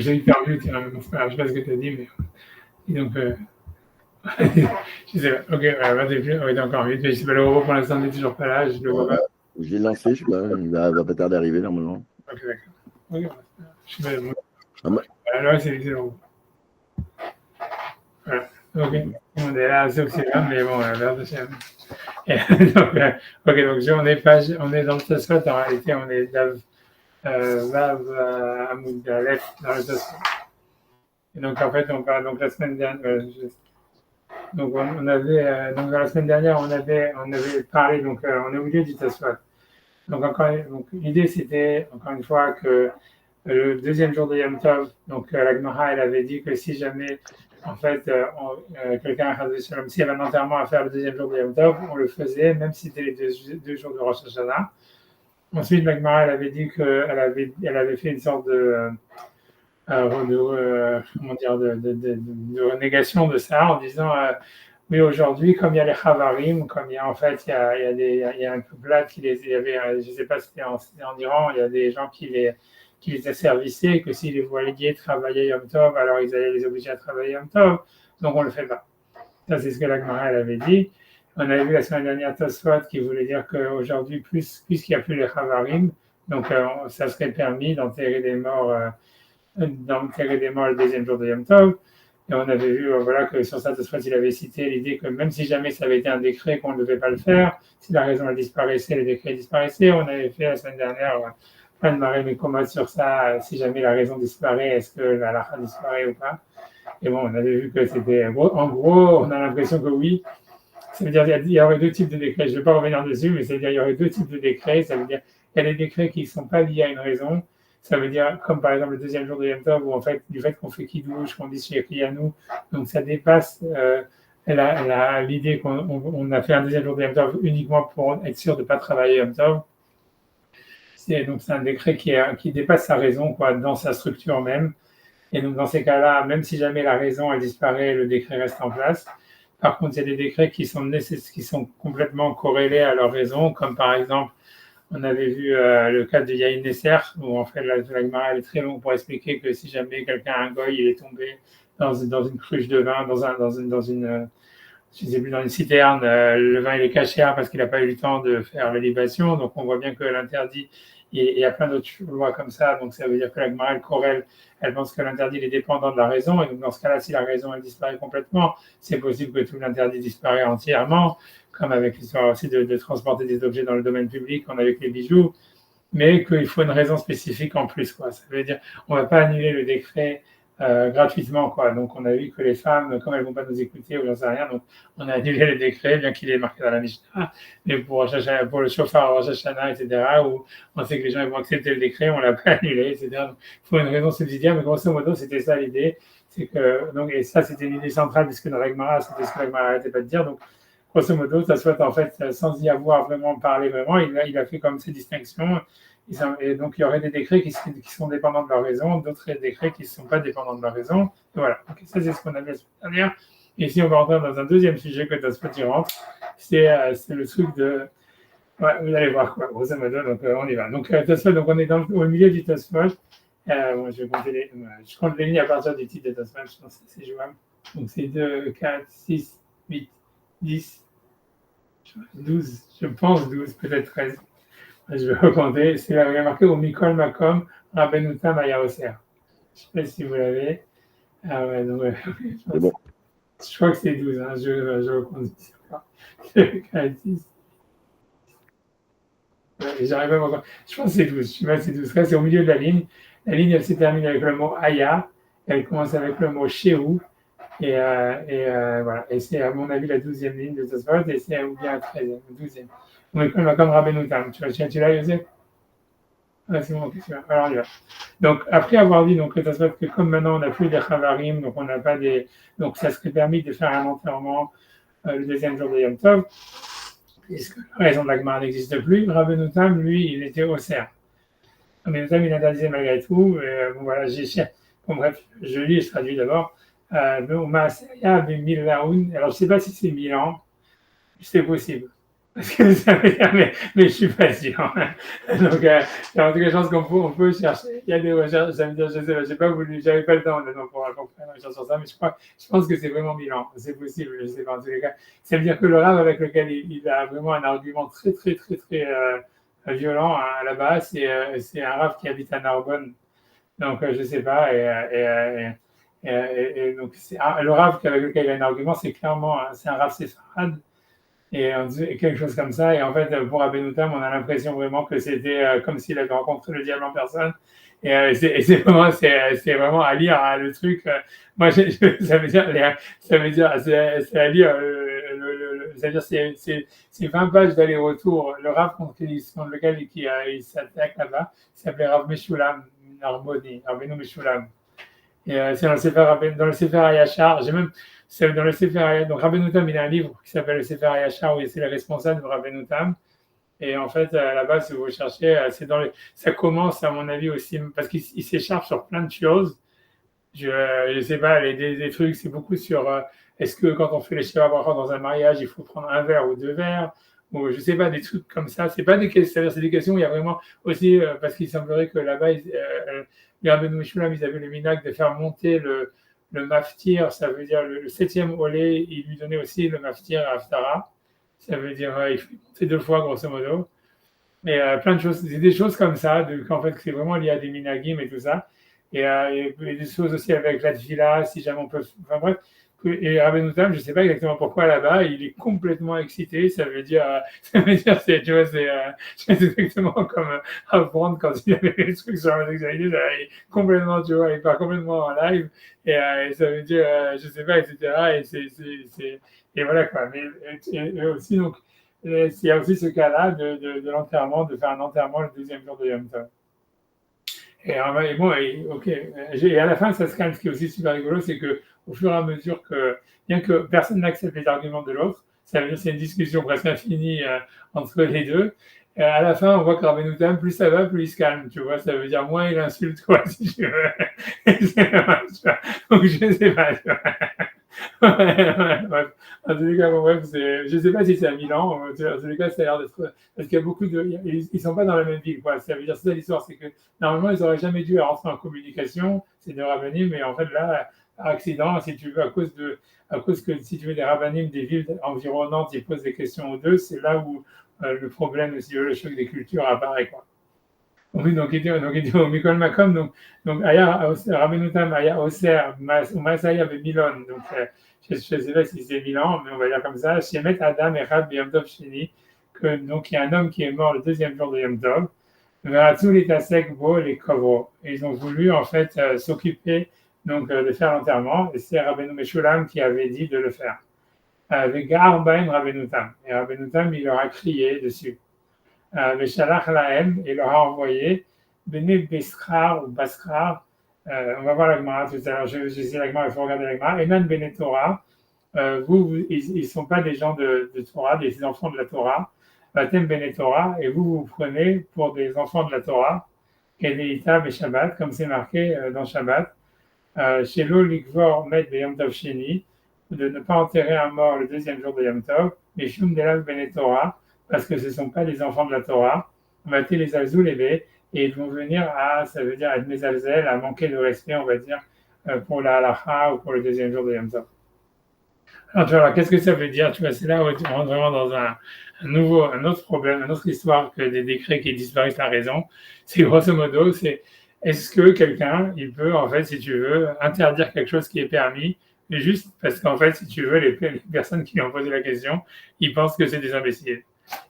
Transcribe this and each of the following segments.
j'ai perdu, mon frère, je sais pas ce que tu as dit, mais. Et donc, je sais pas, ok, vas-y, on est encore vite, mais je sais pas, le robot pour l'instant n'est toujours pas là, je le vois Bon, pas. je l'ai lancé, je sais pas, il va pas tarder d'arriver normalement. Ok, d'accord. Ok, je sais pas, Ah, moi, là, c'est le robot. Voilà, ok. On est là, sauf c'est là, mais bon, là, c'est. Donc, ok, donc on est dans le Tosfot, en réalité, on est Vav Hamoud Aleph dans le Tosfot. Et donc, en fait, on parle, donc la semaine dernière, donc on avait, donc la semaine dernière, on avait parlé, donc on est au milieu du Tosfot. Donc, donc l'idée, c'était, encore une fois, que le deuxième jour de Yom Tov, donc la Gemara, elle avait dit que si jamais, en fait, quelqu'un, s'il y avait un enterrement à faire le deuxième jour de Yom Tov, on le faisait, même si c'était les deux jours de Rosh Hashanah. Ensuite, la Gemara, elle avait dit elle avait fait une sorte comment dire, de renégation de ça en disant oui, aujourd'hui, comme il y a les Chavarim, comme il y a en fait, il y a un peuple là qui les, il y avait, je ne sais pas si c'était en Iran, il y a des gens qui les asservissaient, que s'ils les voyaient travailler Yom Tov, alors ils allaient les obliger à travailler Yom Tov, donc on ne le fait pas. Ça, c'est ce que la Gemara avait dit. On avait vu la semaine dernière Tosfot qui voulait dire qu'aujourd'hui, puisqu'il n'y a plus les Chavarim, donc ça serait permis d'enterrer des morts le deuxième jour de Yom Tov. Et on avait vu voilà, que sur ça, Tosfot, il avait cité l'idée que même si jamais ça avait été un décret qu'on ne devait pas le faire, si la raison elle disparaissait, le décret disparaissait. On avait fait la semaine dernière plein de marées mécomodes sur ça. Si jamais la raison disparaît, est-ce que la halakha disparaît ou pas? Et bon, on avait vu que c'était. En gros, on a l'impression que oui. Ça veut dire qu'il y aurait deux types de décrets. Je ne vais pas revenir dessus, mais ça veut dire qu'il y aurait deux types de décrets. Ça veut dire qu'il y a des décrets qui ne sont pas liés à une raison. Ça veut dire, comme par exemple le deuxième jour de Yom Tov, où en fait, du fait qu'on fait Kiddush, qu'on dit Shekhi à nous, donc ça dépasse l'idée qu'on a fait un deuxième jour de Yom Tov uniquement pour être sûr de ne pas travailler Yom Tov. Donc c'est un décret qui dépasse sa raison quoi, dans sa structure même. Et donc, dans ces cas-là, même si jamais la raison elle disparaît, le décret reste en place. Par contre, il y a des décrets qui sont complètement corrélés à leur raison, comme par exemple, on avait vu le cas de Yahin Nesser, où en fait, la Gemara est très longue pour expliquer que si jamais quelqu'un, un goy, il est tombé dans une cruche de vin, je sais plus, dans une citerne, le vin il est caché parce qu'il n'a pas eu le temps de faire la libation, donc on voit bien que l'interdit, et il y a plein d'autres lois comme ça, donc ça veut dire que la Gemara elle corrèle, elle pense que l'interdit est dépendant de la raison, et donc dans ce cas-là, si la raison elle disparaît complètement, c'est possible que tout l'interdit disparaît entièrement, comme avec l'histoire aussi de transporter des objets dans le domaine public, comme avec les bijoux, mais qu'il faut une raison spécifique en plus, quoi. Ça veut dire, on ne va pas annuler le décret gratuitement, quoi. Donc, on a vu que les femmes, comme elles ne vont pas nous écouter ou j'en sais rien, donc on a annulé le décret, bien qu'il est marqué dans la Mishnah, mais pour le chauffard Rosh Hashanah, etc., où on sait que les gens vont accepter le décret, on ne l'a pas annulé, etc. Donc, il faut une raison subsidiaire, mais grosso modo, c'était ça l'idée. C'est que, donc, et ça, c'était une idée centrale, puisque dans la Gemara, c'était ce que la Gemara n'arrêtait pas de dire. Donc, grosso modo, ça soit en fait, sans y avoir vraiment parlé vraiment, il a fait comme ces distinctions. Et donc, il y aurait des décrets qui sont dépendants de leur raison, d'autres décrets qui ne sont pas dépendants de leur raison. Et voilà. Donc, ça, c'est ce qu'on a vu la semaine dernière. Et ici, on va rentrer dans un deuxième sujet que Tosfot rentre. C'est le truc de. Ouais, vous allez voir quoi, grosso modo. Donc, on y va. Donc, Tosfot, donc on est au milieu du Tosfot. Bon, je vais compter je compte les lignes à partir du titre de Tosfot. Je pense que c'est jouable. Donc, c'est 2, 4, 6, 8, 10, 12. Je pense 12, peut-être 13. Je vais recompter. C'est là où il y a marqué au Mikol Makom Rabbenutam Ayaoser. Je ne sais pas si vous l'avez. Ah ouais, donc c'est bon. je crois que c'est 12. Hein, je recompte. 4, 6. Ouais, j'arrive à encore. Je pense que c'est 12. Je sais pas si c'est 12. Là, c'est au milieu de la ligne. La ligne, elle se termine avec le mot Aya. Elle commence avec le mot Shehu. Et voilà. Et c'est, à mon avis, la 12e ligne de Tosfot. Et c'est ou bien la 13e, 12e. Au Mikol Makom Rabbenutam. Tu l'as, Yosef? Ah, c'est bon, ok, c'est bon. Alors, on y va. Donc, après avoir dit donc, que comme maintenant on n'a plus des chavarim, donc on n'a pas des. Donc, ça serait permis de faire un enterrement le deuxième jour de Yom Tov, puisque la raison de la Gemara n'existe plus. Rabbenutam, lui, il était au cerf. Rabbenutam, il interdisait malgré tout. Bon, voilà, bon, bref, je lis et je traduis d'abord. Alors, je ne sais pas si c'est 1000 ans, c'est possible. Parce que ça veut dire, mais je suis pas sûr. Donc, en tout cas, je pense qu'on peut chercher. Il y a des recherches, ça veut dire, je sais pas, j'ai pas voulu, j'avais pas le temps maintenant pour faire une recherche sur ça, mais je pense que c'est vraiment Milan. C'est possible, je sais pas, en tous les cas. Ça veut dire que le Rav avec lequel il a vraiment un argument très, très, très, très violent à la base, c'est un Rav qui habite à Narbonne. Donc, je sais pas, et donc, le Rav avec lequel il a un argument, c'est clairement, c'est un Rav séfarade et quelque chose comme ça. Et en fait, pour Abenoutam, on a l'impression vraiment que c'était comme s'il avait rencontré le diable en personne. Et c'est vraiment à lire hein, le truc. Moi, ça veut dire, c'est à lire. C'est-à-dire, c'est 20 pages d'aller-retour. Le Rav contre lequel il s'attaque là-bas, il s'appelait Rav Meshulam Narboni, Rabbeinu Meshulam. Et c'est dans le Sefer Hayashar. C'est dans le Sefer Hayashar. Donc Rabbeinu Tam, il a un livre qui s'appelle le Sefer Hayashar où c'est le responsable de Rabbeinu Tam. Et en fait, là-bas, si vous cherchez, ça commence à mon avis aussi parce qu'il s'écharpe sur plein de choses. Je sais pas, des trucs, c'est beaucoup sur est-ce que quand on fait les Shiva Brachot dans un mariage, il faut prendre un verre ou deux verres, ou je sais pas, des trucs comme ça. C'est pas des questions, c'est des questions où il y a vraiment aussi, parce qu'il semblerait que là-bas, les Rabbeinu Meshulam, ils avaient le minhag de faire monter le maftir, ça veut dire le septième olé, il lui donnait aussi le maftir à Haftara, ça veut dire il faut monter deux fois grosso modo. Mais plein de choses, des choses comme ça, qu'en fait, c'est vraiment lié à des minagim et tout ça. Et des choses aussi avec la tefila, si jamais on peut. Enfin bref. Et Rabbeinu Tam, je ne sais pas exactement pourquoi là-bas, il est complètement excité. Ça veut dire, tu vois, c'est exactement comme apprendre quand il avait des trucs sur la sexualité, il est complètement, tu vois, il part complètement en live. Et ça veut dire, je ne sais pas, etc. Et voilà quoi. Mais et aussi, donc, il y a aussi ce cas-là de l'enterrement, de faire un enterrement le deuxième jour de Yom Tov. Et bon, ok. Et à la fin, ça se calme. Ce qui est aussi super rigolo, c'est que au fur et à mesure que, bien que personne n'accepte les arguments de l'autre, ça veut dire que c'est une discussion presque infinie entre les deux. Et à la fin, on voit que Rabbeinu Tam, plus ça va, plus il se calme. Tu vois, ça veut dire moins il insulte, quoi, si tu veux. Donc je sais pas. Tu vois. Bref. En tous les cas, bon, bref, je ne sais pas si c'est à Milan. En tous les cas, ça a l'air d'être. Parce qu'il y a beaucoup de. Ils ne sont pas dans la même ville. Quoi. Ça veut dire, c'est ça l'histoire. C'est que normalement, ils n'auraient jamais dû rentrer en communication. C'est des rabbinim. Mais en fait, là, par accident, si tu veux, à cause que si tu veux, des rabbinim des villes environnantes, ils posent des questions aux deux, c'est là où le problème, si tu veux, le choc des cultures apparaît. Quoi. Oui, donc il dit au Mikol Makom, donc Rabbeinu Tam, Aya Oser, ou Masaya Milon, donc je ne sais pas si c'est Milan, mais on va dire comme ça, Shemet Adam Echad B'Yom Tov Sheni, que donc il y a un homme qui est mort le deuxième jour de Yom Tov, Veratzu Litasek Bo les Kovro, et ils ont voulu en fait s'occuper donc de faire l'enterrement, et c'est Rabbeinu Meshulam qui avait dit de le faire. Avec Garbaim Rabbeinu Tam, et Rabbeinu Tam il leur a crié dessus. Veshalach Lahem, et leur a envoyé Bene Beskar ou Baskar, on va voir la Gemara tout à l'heure, je sais la Gemara, il faut regarder la Gemara, Enan Bene Torah, ils ne sont pas des gens de Torah, des enfants de la Torah, Batem Bene Torah, et vous prenez pour des enfants de la Torah, Kedeita et Shabbat, comme c'est marqué dans Shabbat, Shelo Likvor Met Beyom Tov Sheni, de ne pas enterrer un mort le deuxième jour de Yom Tov, et Shum Delav Bene Torah, parce que ce ne sont pas des enfants de la Torah, on va les azouléver et ils vont venir ça veut dire être mésalzel, à manquer de respect, on va dire, pour la halacha ou pour le deuxième jour de Yom Tov. Alors, tu vois, qu'est-ce que ça veut dire? Tu vois, c'est là où tu rentres vraiment dans un autre problème, une autre histoire que des décrets qui disparaissent à raison. C'est grosso modo, c'est est-ce que quelqu'un, il peut, en fait, si tu veux, interdire quelque chose qui est permis, juste parce qu'en fait, si tu veux, les personnes qui lui ont posé la question, ils pensent que c'est des imbéciles.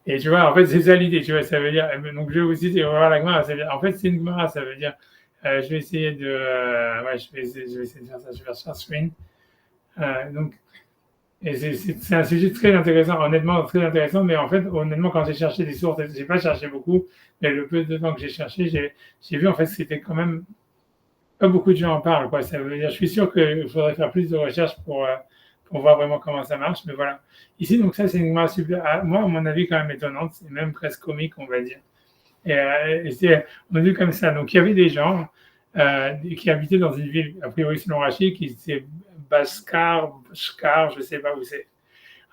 Et tu vois, en fait, c'est ça l'idée, tu vois, ça veut dire, donc je vais aussi voir la Gemara, en fait, c'est une Gemara, ça veut dire, je vais essayer de, je vais essayer de faire ça, je vais faire share screen. Donc, et c'est un sujet très intéressant, honnêtement, très intéressant, mais en fait, honnêtement, quand j'ai cherché des sources, j'ai pas cherché beaucoup, mais le peu de temps que j'ai cherché, j'ai vu, en fait, c'était quand même, pas beaucoup de gens en parlent, quoi, ça veut dire, je suis sûr qu'il faudrait faire plus de recherches pour voir vraiment comment ça marche, mais voilà. Ici, donc ça, c'est une Gemara super, moi, à mon avis, quand même étonnante, c'est même presque comique, on va dire. Et on a vu comme ça. Donc, il y avait des gens qui habitaient dans une ville, a priori, selon Rachid, qui c'est Baskar, je ne sais pas où c'est.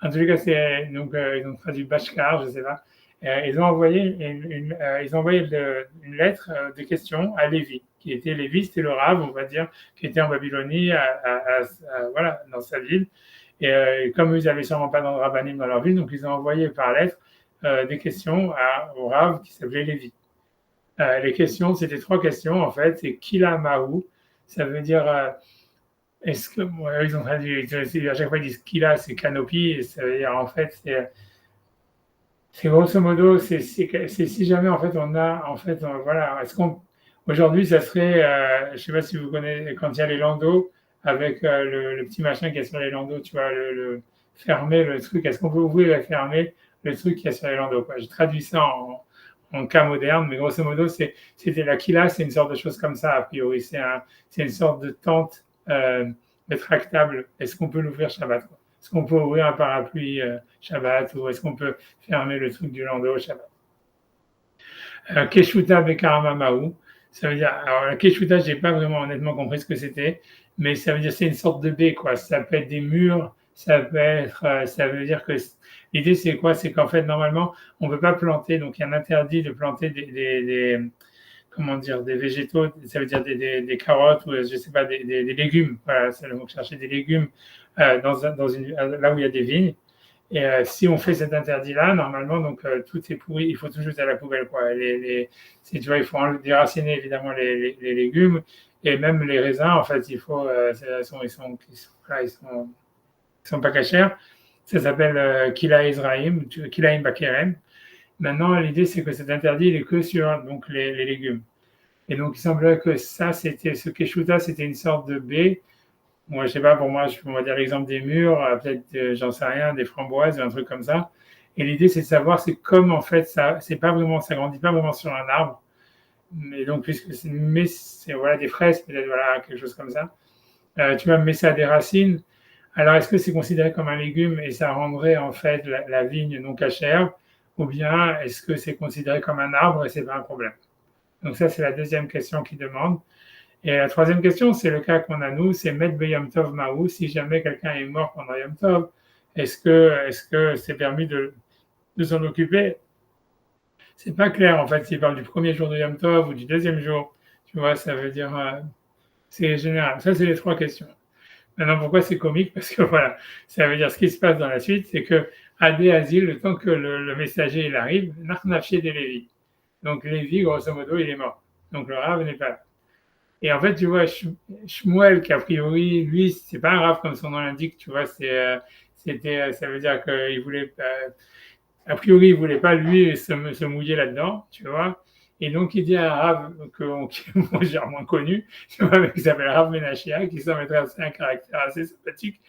En tous les cas, ils ont traduit Bashkar, je ne sais pas. Ils ont envoyé une lettre de questions à Lévi, qui était Lévi, c'était le Rav, on va dire, qui était en Babylonie, voilà, dans sa ville. Et comme ils n'avaient sûrement pas de rabbinim dans leur ville, donc ils ont envoyé par lettre des questions au Rav qui s'appelait Lévi. Les questions, c'était 3 questions en fait. C'est Kila Mahou, ça veut dire est-ce que ils ont traduit à chaque fois ils disent Kila, c'est canopy, et ça veut dire en fait c'est grosso modo c'est si jamais en fait voilà, est-ce qu'on aujourd'hui ça serait je sais pas si vous connaissez quand il y a les landaux avec le petit machin qui est sur les landaux, tu vois le fermer le truc, est-ce qu'on peut ouvrir et fermer le truc qui est sur les landaux quoi. Je traduis ça en cas moderne, mais grosso modo, c'était la Kila, c'est une sorte de chose comme ça, a priori. C'est une sorte de tente rétractable. Est-ce qu'on peut l'ouvrir Shabbat quoi? Est-ce qu'on peut ouvrir un parapluie Shabbat ou est-ce qu'on peut fermer le truc du landau Shabbat? Keshuta Bekarama Maou, ça veut dire, alors la Keshuta, j'ai pas vraiment honnêtement compris ce que c'était, mais ça veut dire c'est une sorte de baie, quoi. Ça peut être des murs, ça peut être, ça veut dire que l'idée c'est quoi? C'est qu'en fait, normalement, on peut pas planter, donc il y a un interdit de planter comment dire, des végétaux, ça veut dire des carottes ou je sais pas, des légumes, voilà, c'est le mot que je cherchais, des légumes là où il y a des vignes. Et si on fait cet interdit-là, normalement, donc tout est pourri, il faut tout jeter à la poubelle, quoi. Tu vois, il faut déraciner évidemment les légumes et même les raisins. En fait, il faut, ils sont pas cachers. Ça s'appelle Kila Ezraïm, Kilaim Bakerem. Maintenant, l'idée c'est que cet interdit il est que sur donc les légumes. Et donc, il semblerait que ce keshuta, c'était une sorte de baie. Moi, je sais pas, pour moi, on va dire l'exemple des murs, peut-être, j'en sais rien, des framboises, un truc comme ça. Et l'idée, c'est de savoir, c'est comme en fait, c'est pas vraiment, ça grandit pas vraiment sur un arbre. Mais donc, mais c'est voilà, des fraises, peut-être, voilà, quelque chose comme ça. Tu vois, mais ça a des racines. Alors, est-ce que c'est considéré comme un légume et ça rendrait en fait la vigne non cachère? Ou bien est-ce que c'est considéré comme un arbre et c'est pas un problème? Donc, ça, c'est la deuxième question qu'il demande. Et la troisième question, c'est le cas qu'on a nous, c'est Met Beyom Tov Maou. Si jamais quelqu'un est mort pendant Yom Tov, est-ce que c'est permis de s'en occuper? C'est pas clair en fait s'il parle du premier jour de Yom Tov ou du deuxième jour. Tu vois, ça veut dire c'est général. Ça, c'est les 3 questions. Maintenant, pourquoi c'est comique? Parce que voilà, ça veut dire ce qui se passe dans la suite, c'est que Adé Azil, le temps que le messager il arrive, Narnafché de Lévi. Donc Lévi, grosso modo, il est mort. Donc le Rav n'est pas là. Et en fait, tu vois, Shmuel, qui a priori, lui, c'est pas un Rav comme son nom l'indique, tu vois, ça veut dire qu'il voulait, a priori, il voulait pas lui se mouiller là-dedans, tu vois. Et donc, il dit à un Rav moi j'ai moins connu, tu vois, qui s'appelle Rav Menachia, qui semble être un caractère assez sympathique,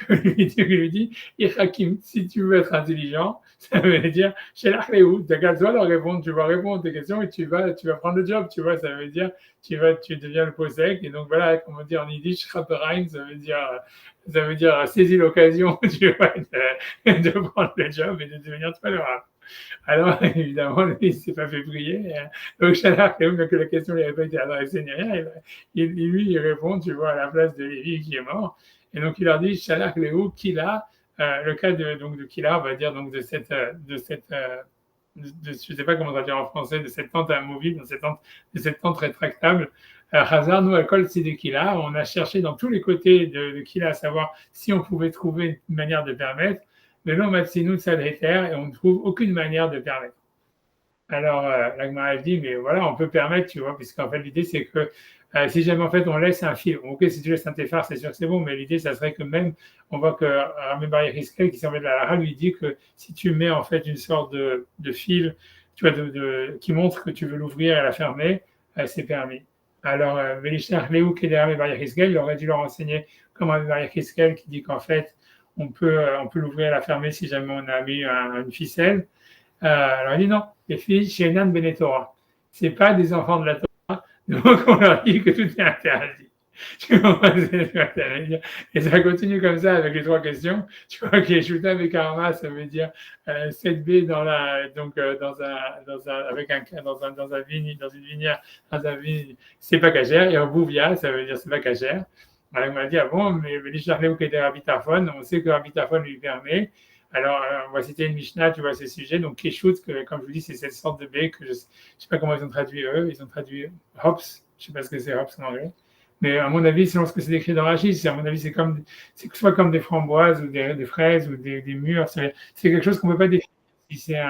il lui dit, Hakim, si tu veux être intelligent, ça veut dire, chez l'Arléou, tu n'as pas leur répondre, tu vas répondre à tes questions et tu vas prendre le job, tu vois, ça veut dire, tu deviens le posek, et donc voilà, comme on dit en yiddish, Schraperein, ça veut dire saisir l'occasion, tu vois, de prendre le job et de devenir toi le Rav. Alors, évidemment, lui, il ne s'est pas fait prier. Donc, Shalach, que la question n'avait pas été adressée ni rien, il répond, tu vois, à la place de Lévi qui est mort. Et donc, il leur dit, Shalach Léou, Kila, le cas de Kila, on va dire, donc de cette je ne sais pas comment traduire en français, de cette tente amovible, de cette tente rétractable. Hazar, nous, à Kol Kila, on a cherché dans tous les côtés de Kila à savoir si on pouvait trouver une manière de permettre. Mais non, Matsinu Sadheter, et on ne trouve aucune manière de permettre. Alors, l'Agmara dit, mais voilà, on peut permettre, tu vois, puisqu'en fait, l'idée, c'est que si jamais, en fait, on laisse un fil, ok, si tu laisses un téphar, c'est sûr que c'est bon, mais l'idée, ça serait que même, on voit que Rami Bar Yeriskel, qui s'en met de la Lara, lui dit que si tu mets, en fait, une sorte de fil, tu vois, qui montre que tu veux l'ouvrir et la fermer, c'est permis. Alors, Velishar Léou, qui est derrière Rami Bar Yeriskel, il aurait dû leur enseigner, comme Rami Bar Yeriskel, qui dit qu'en fait, on peut l'ouvrir et la fermer si jamais on a mis une ficelle. Alors il dit non, les filles chez Nan Benetora, c'est pas des enfants de la Torah, donc on leur dit que tout est interdit. Tu vois, et ça continue comme ça avec les 3 questions. Tu vois que Shuta Bekarma, ça veut dire 7B dans une vinière, c'est pas cachère, et en Bouvia, ça veut dire c'est pas cachère. Alors, il m'a dit, ah bon, mais Rabbi Tarfon, on sait que Rabbi Tarfon lui permet. Alors, on va citer une Mishnah, tu vois, ce sujet. Donc, Keshut, comme je vous dis, c'est cette sorte de baie que je ne sais pas comment ils ont traduit eux. Ils ont traduit hops. Je ne sais pas ce que c'est hops en anglais. Mais à mon avis, selon ce que c'est décrit dans Rachid, à mon avis, c'est soit comme des framboises ou des fraises ou des mûres. C'est quelque chose qu'on ne peut pas définir si c'est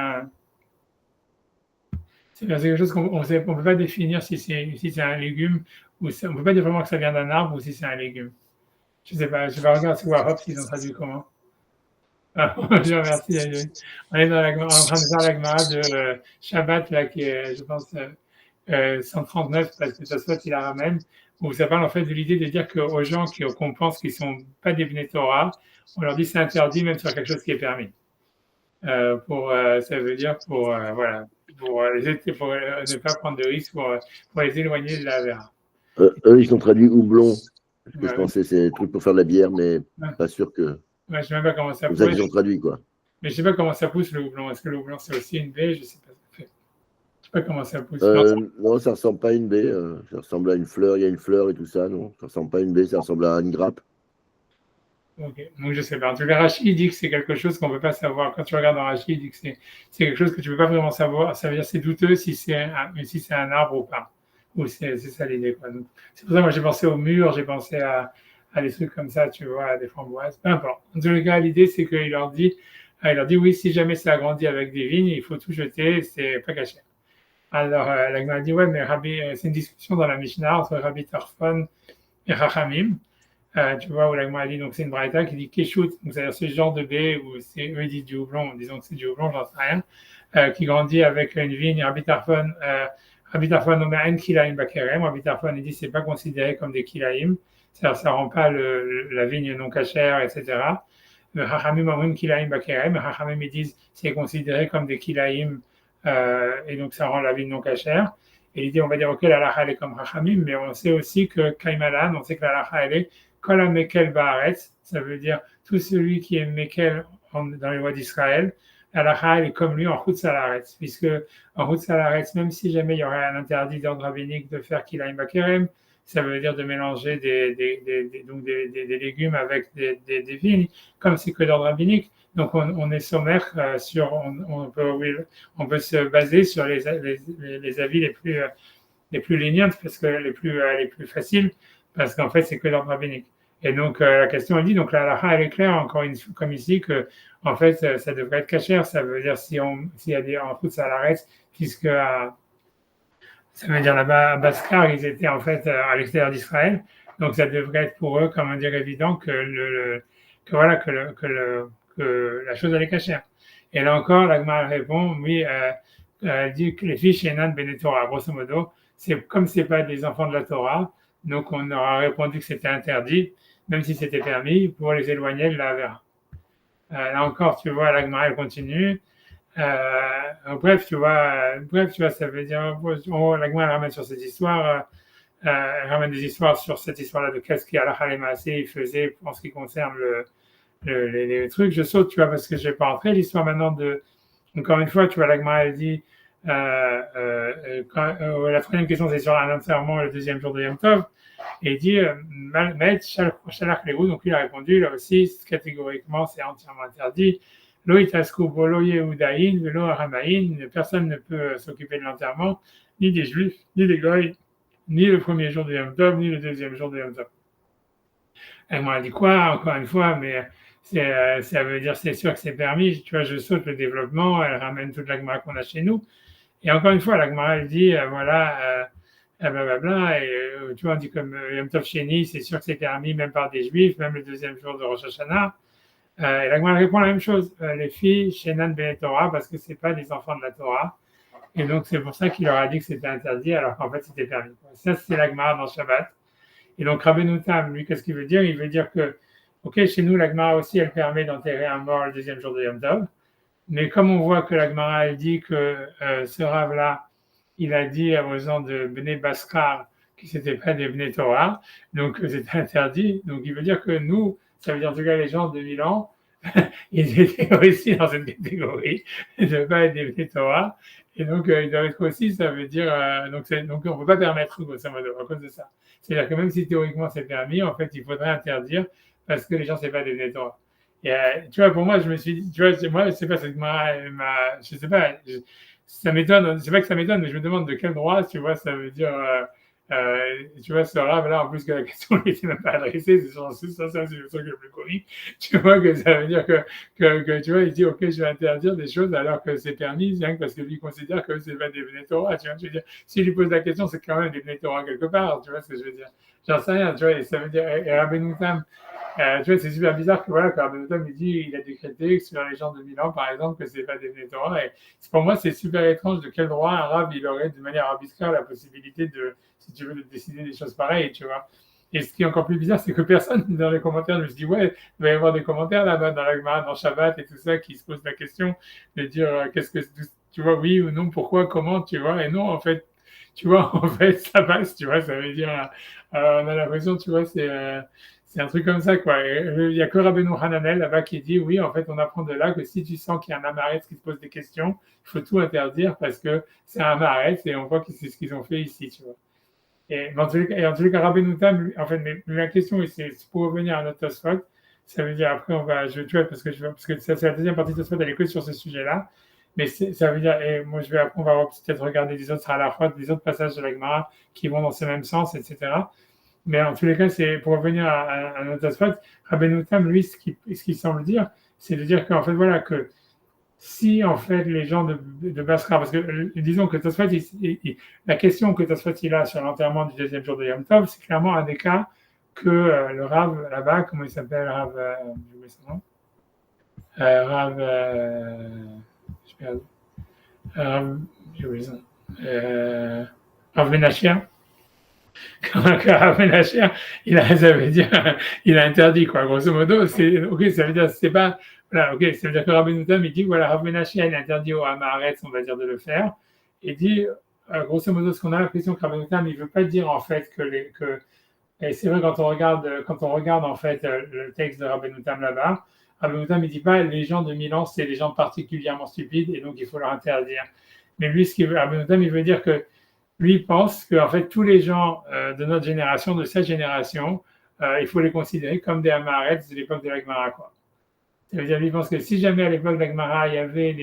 quelque chose qu'on ne peut pas définir si c'est un légume ou on ne peut pas dire vraiment que ça vient d'un arbre ou si c'est un légume. Je ne sais pas, regarder voir Hobbes, ils ont traduit comment. Ah, je remercie. On est en train de faire la Gemara de Shabbat, là, qui est, je pense, 139, parce que ça soit il la ramène, où ça parle en fait de l'idée de dire qu'aux gens qu'on pense qu'ils ne sont pas des Bnei Torah, on leur dit c'est interdit même sur quelque chose qui est permis. Ça veut dire voilà, pour ne pas prendre de risques, pour les éloigner de la vera. Eux, ils ont traduit houblon. Parce que je Ouais, pensais que c'est des trucs pour faire de la bière, mais ouais. pas sûr que. Ouais, je ne sais même pas comment ça C'est ça pousse. qu'ils ont traduit, quoi. Mais je ne sais pas comment ça pousse le houblon. Est-ce que le houblon c'est aussi une baie? Je ne sais pas. Je ne sais pas comment ça pousse. Non, Non, ça ressemble pas à une baie. Ça ressemble à une fleur. Il y a une fleur et tout ça. Non, ça ressemble pas à une baie. Ça ressemble à une grappe. ok. Donc je ne sais pas. En tout cas, Rachid dit que c'est quelque chose qu'on ne peut pas savoir. Quand tu regardes dans Rachid, il dit que c'est quelque chose que tu ne peux pas vraiment savoir. Ça veut dire que c'est douteux si c'est un arbre ou pas. Ou c'est ça l'idée, quoi. Donc, c'est pour ça que moi j'ai pensé au mur, j'ai pensé à des trucs comme ça, tu vois, à des framboises. Peu importe. En tout cas, l'idée c'est qu'il leur dit oui, si jamais ça grandit avec des vignes, il faut tout jeter, c'est pas caché. Alors, la Gemara dit, ouais, mais c'est une discussion dans la Mishnah entre Rabbi Tarfon et Chachamim. Tu vois, où la Gemara dit, donc c'est une braïta qui dit Keshut, donc c'est-à-dire ce genre de baie, où eux ils disent du houblon, disons que c'est du houblon, j'en sais rien, qui grandit avec une vigne. Rabbi Tarfon Omer En Kilaim Bakerem. Rabbi Tarfon, il dit, c'est pas considéré comme des Kilaim, c'est-à-dire ça rend pas la vigne non cachère, etc. Chachamim Omrim Kilaim Bakerem. Chachamim, ils disent, c'est considéré comme des Kilaim, et donc ça rend la vigne non cachère. Et l'idée, on va dire, ok, la lacha elle est comme Chachamim, mais on sait aussi que Kaimalan, on sait que la lacha elle est Kol Mekel Baaretz, ça veut dire tout celui qui est Mekel dans les lois d'Israël. La lacha elle est comme lui en Chutz Haaretz, puisque en Chutz Haaretz, même si jamais il y aurait un interdit d'ordre rabbinique de faire Kilaim Bakerem, ça veut dire de mélanger des légumes avec des vignes, comme c'est que d'ordre rabbinique. Donc on est sommaire sur, on peut se baser sur les avis les plus lénientes, parce que les plus faciles, parce qu'en fait c'est que d'ordre rabbinique. Et donc la question elle dit, donc la halakha elle est claire, encore comme ici, que en fait ça devrait être cachère. Ça veut dire s'il y a des en route à l'arrêt, puisque ça veut dire là-bas à Baskar ils étaient en fait à l'extérieur d'Israël, donc ça devrait être pour eux, comment dire, évident que voilà que la chose elle est cachère. Et là encore, la Gemara répond, oui, elle dit que les filles chez Nan Bene Torah, grosso modo, c'est comme c'est pas des enfants de la Torah, donc on aura répondu que c'était interdit, même si c'était permis, pour les éloigner de la Vera. Là encore, tu vois, la Gemara elle continue. Bref, tu vois, ça veut dire, la Gemara elle ramène sur cette histoire, elle ramène des histoires sur cette histoire-là de qu'est-ce qu'Allah il faisait en ce qui concerne les trucs. Je saute, tu vois, parce que je vais pas entrer l'histoire maintenant de. Encore une fois, tu vois, la Gemara elle dit. La troisième question, c'est sur un enterrement le deuxième jour de Yom Tov. Et il dit Maet Shalach Lehu. Donc il a répondu, là aussi, catégoriquement, c'est entièrement interdit. Lo itasku bolo Yehudaïn, velo Aramaïn. Personne ne peut s'occuper de l'enterrement, ni des Juifs, ni des Goïs, ni le premier jour de Yom Tov, ni le deuxième jour de Yom Tov. Et moi, elle dit quoi, encore une fois, mais ça veut dire c'est sûr que c'est permis. Tu vois, je saute le développement, elle ramène toute la Gemara qu'on a chez nous. Et encore une fois, la Gemara, elle dit, voilà, blablabla, et tu vois, on dit comme Yom Tov Sheni, c'est sûr que c'est permis même par des Juifs, même le deuxième jour de Rosh Hashanah. Et la Gemara répond la même chose, les filles, Shenan Ben Torah, parce que c'est pas des enfants de la Torah. Et donc, c'est pour ça qu'il leur a dit que c'était interdit, alors qu'en fait, c'était permis. Ça, c'est la Gemara dans Shabbat. Et donc, Rabbeinu Tam, lui, qu'est-ce qu'il veut dire? Il veut dire que, ok, chez nous, la Gemara aussi, elle permet d'enterrer un mort le deuxième jour de Yom Tov. Mais comme on voit que la Gemara, elle dit que ce Rav-là, il a dit aux gens de Bnei Baskar que c'était pas des Bnei Torah, donc c'était interdit. Donc il veut dire que nous, ça veut dire en tout cas les gens de Milan, ils étaient aussi dans cette catégorie de ne pas être des Bnei Torah. Et donc ils doivent être aussi, ça veut dire, donc on ne peut pas permettre, grosso modo, à cause de ça. C'est-à-dire que même si théoriquement c'est permis, en fait, il faudrait interdire parce que les gens, c'est pas des Bnei Torah. Et tu vois, pour moi, je me suis dit, tu vois, moi, c'est pas cette je sais pas, ça m'étonne, c'est pas que ça m'étonne, mais je me demande de quel droit, tu vois, ça veut dire, tu vois, ce rave là, en plus que la question n'était même pas adressée, c'est le truc le plus comique, tu vois, que ça veut dire que tu vois, il dit, ok, je vais interdire des choses alors que c'est permis, rien que parce que lui considère que c'est pas des Bnei Torah, tu vois, je veux dire, s'il lui pose la question, c'est quand même des Bnei Torah quelque part, tu vois ce que je veux dire, j'en sais rien, tu vois, et ça veut dire, et Rabbeinu Tam, tu vois, c'est super bizarre que voilà, quand Benottam il dit, il a décrété que sur les gens de Milan, par exemple, que c'est pas des Torah. Et pour moi, c'est super étrange de quel droit un rab il aurait de manière arbitraire la possibilité de, si tu veux, de décider des choses pareilles, tu vois. Et ce qui est encore plus bizarre, c'est que personne dans les commentaires ne se dit, ouais, il va y avoir des commentaires là-bas dans la Gemara, dans Shabbat et tout ça, qui se posent la question de dire, qu'est-ce que, tu vois, oui ou non, pourquoi, comment, tu vois. Et non, en fait, tu vois, en fait, ça passe, tu vois, ça veut dire, on a l'impression, tu vois, c'est un truc comme ça, quoi. Il n'y a que Rabbeinu Hananel là-bas qui dit, oui, en fait, on apprend de là que si tu sens qu'il y a un amaretz qui te pose des questions, il faut tout interdire parce que c'est un amaretz et on voit que c'est ce qu'ils ont fait ici, tu vois. Et en tous les cas, Rabbeinu Tam, en fait, mais la question, c'est pour revenir à notre Tosfot, ça veut dire, après, tu vois, parce que ça, c'est la deuxième partie de Tosfot, elle est que sur ce sujet-là, mais ça veut dire, et moi, on va peut-être regarder les autres halachot, les autres passages de la Gemara qui vont dans ce même sens, etc. Mais en tous les cas, c'est pour revenir à notre aspect, Rabbeinu Tam, lui, ce qu'il semble dire, c'est de dire qu'en fait, voilà, que si en fait les gens de Basra, parce que disons que Tosfot, la question que Tosfot il a sur l'enterrement du deuxième jour de Yom Tov, c'est clairement un des cas que le Rav là-bas, comment il s'appelle, Rav, j'ai oublié son nom, Rav, j'ai perdu, j'ai oublié son nom, Rav Menachia, quand Rav Menachia, ça veut dire, il a interdit, quoi. Grosso modo, ok, ça veut dire, c'est pas, voilà, ok, ça veut dire que Rabbeinu Tam, il dit, voilà, Rav Menachia, il a interdit au Hamaretz, on va dire, de le faire. Il dit, grosso modo, ce qu'on a l'impression que Rabbeinu Tam, il veut pas dire, en fait, et c'est vrai, quand on regarde, en fait, le texte de Rabbeinu Tam là-bas, Rabbeinu Tam, il dit pas, les gens de Milan, c'est des gens particulièrement stupides, et donc il faut leur interdire. Mais lui, Rabbeinu Tam, il veut dire que, lui pense que en fait tous les gens de notre génération, de cette génération, il faut les considérer comme des Amaretz de l'époque de la Gemara, quoi. Ça veut dire lui pense que si jamais à l'époque de la Gemara il y avait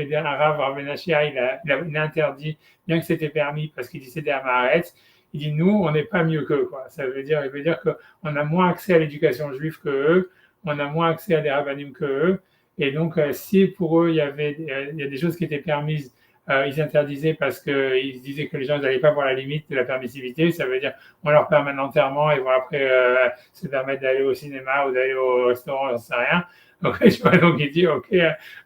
des Arabes, Rav Menachia, il a interdit, bien que c'était permis parce qu'il disait des Amaretz, il dit nous on n'est pas mieux qu'eux, quoi. Il veut dire qu'on a moins accès à l'éducation juive que eux, on a moins accès à des rabbinim que eux, et donc si pour eux il y a des choses qui étaient permises, ils interdisaient parce qu'ils disaient que les gens n'allaient pas voir la limite de la permissivité. Ça veut dire on leur permet l'enterrement et vont après se permettre d'aller au cinéma ou d'aller au restaurant, j'en sais rien. Donc, donc il dit, ok,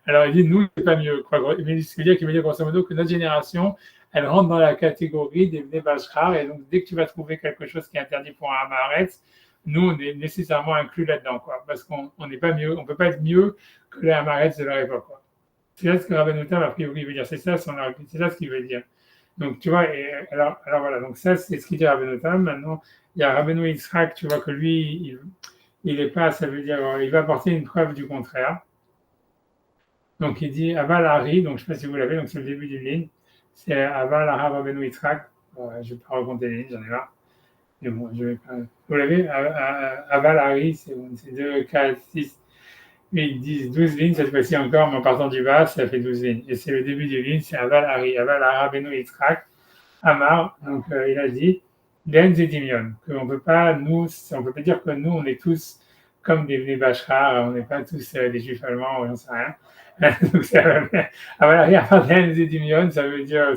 alors il dit, nous, c'est pas mieux, quoi. Mais ce qui veut dire grosso modo que notre génération, elle rentre dans la catégorie des Bnei Bashrar, et donc dès que tu vas trouver quelque chose qui est interdit pour un Haaretz, nous, on est nécessairement inclus là-dedans, quoi, parce qu'on n'est pas mieux, on peut pas être mieux que les Haaretz de leur époque, quoi. C'est là ce que Rabbeinu Tam, a priori, veut dire. C'est ça ce qu'il veut dire. Donc, tu vois, alors voilà, donc ça, c'est ce qu'il dit Rabbeinu Tam. Maintenant, il y a Rabbeinu Yitzhak, tu vois que lui, il est pas, ça veut dire, il va apporter une preuve du contraire. Donc, il dit Aval Hari, donc je ne sais pas si vous l'avez, donc c'est le début d'une ligne. C'est Aval Hari Rabbeinu Yitzhak. Bon, je ne vais pas raconter les lignes, j'en ai marre. Mais bon, je vais pas. Vous l'avez Aval Hari, c'est 2, 4, 6. 8, 10, 12 lignes, cette fois-ci encore, mais en partant du bas, ça fait 12 lignes. Et c'est le début du ligne, c'est Aval Hari, Aval Rabbeinu Yitzhak, Amar, donc il a dit, Den Zedimion, qu'on peut pas, nous, on peut pas dire que nous, on est tous comme des Bachar, on n'est pas tous des juifs allemands, on sait rien. Donc c'est Aval Hari, Amar Den Zedimion, ça veut dire,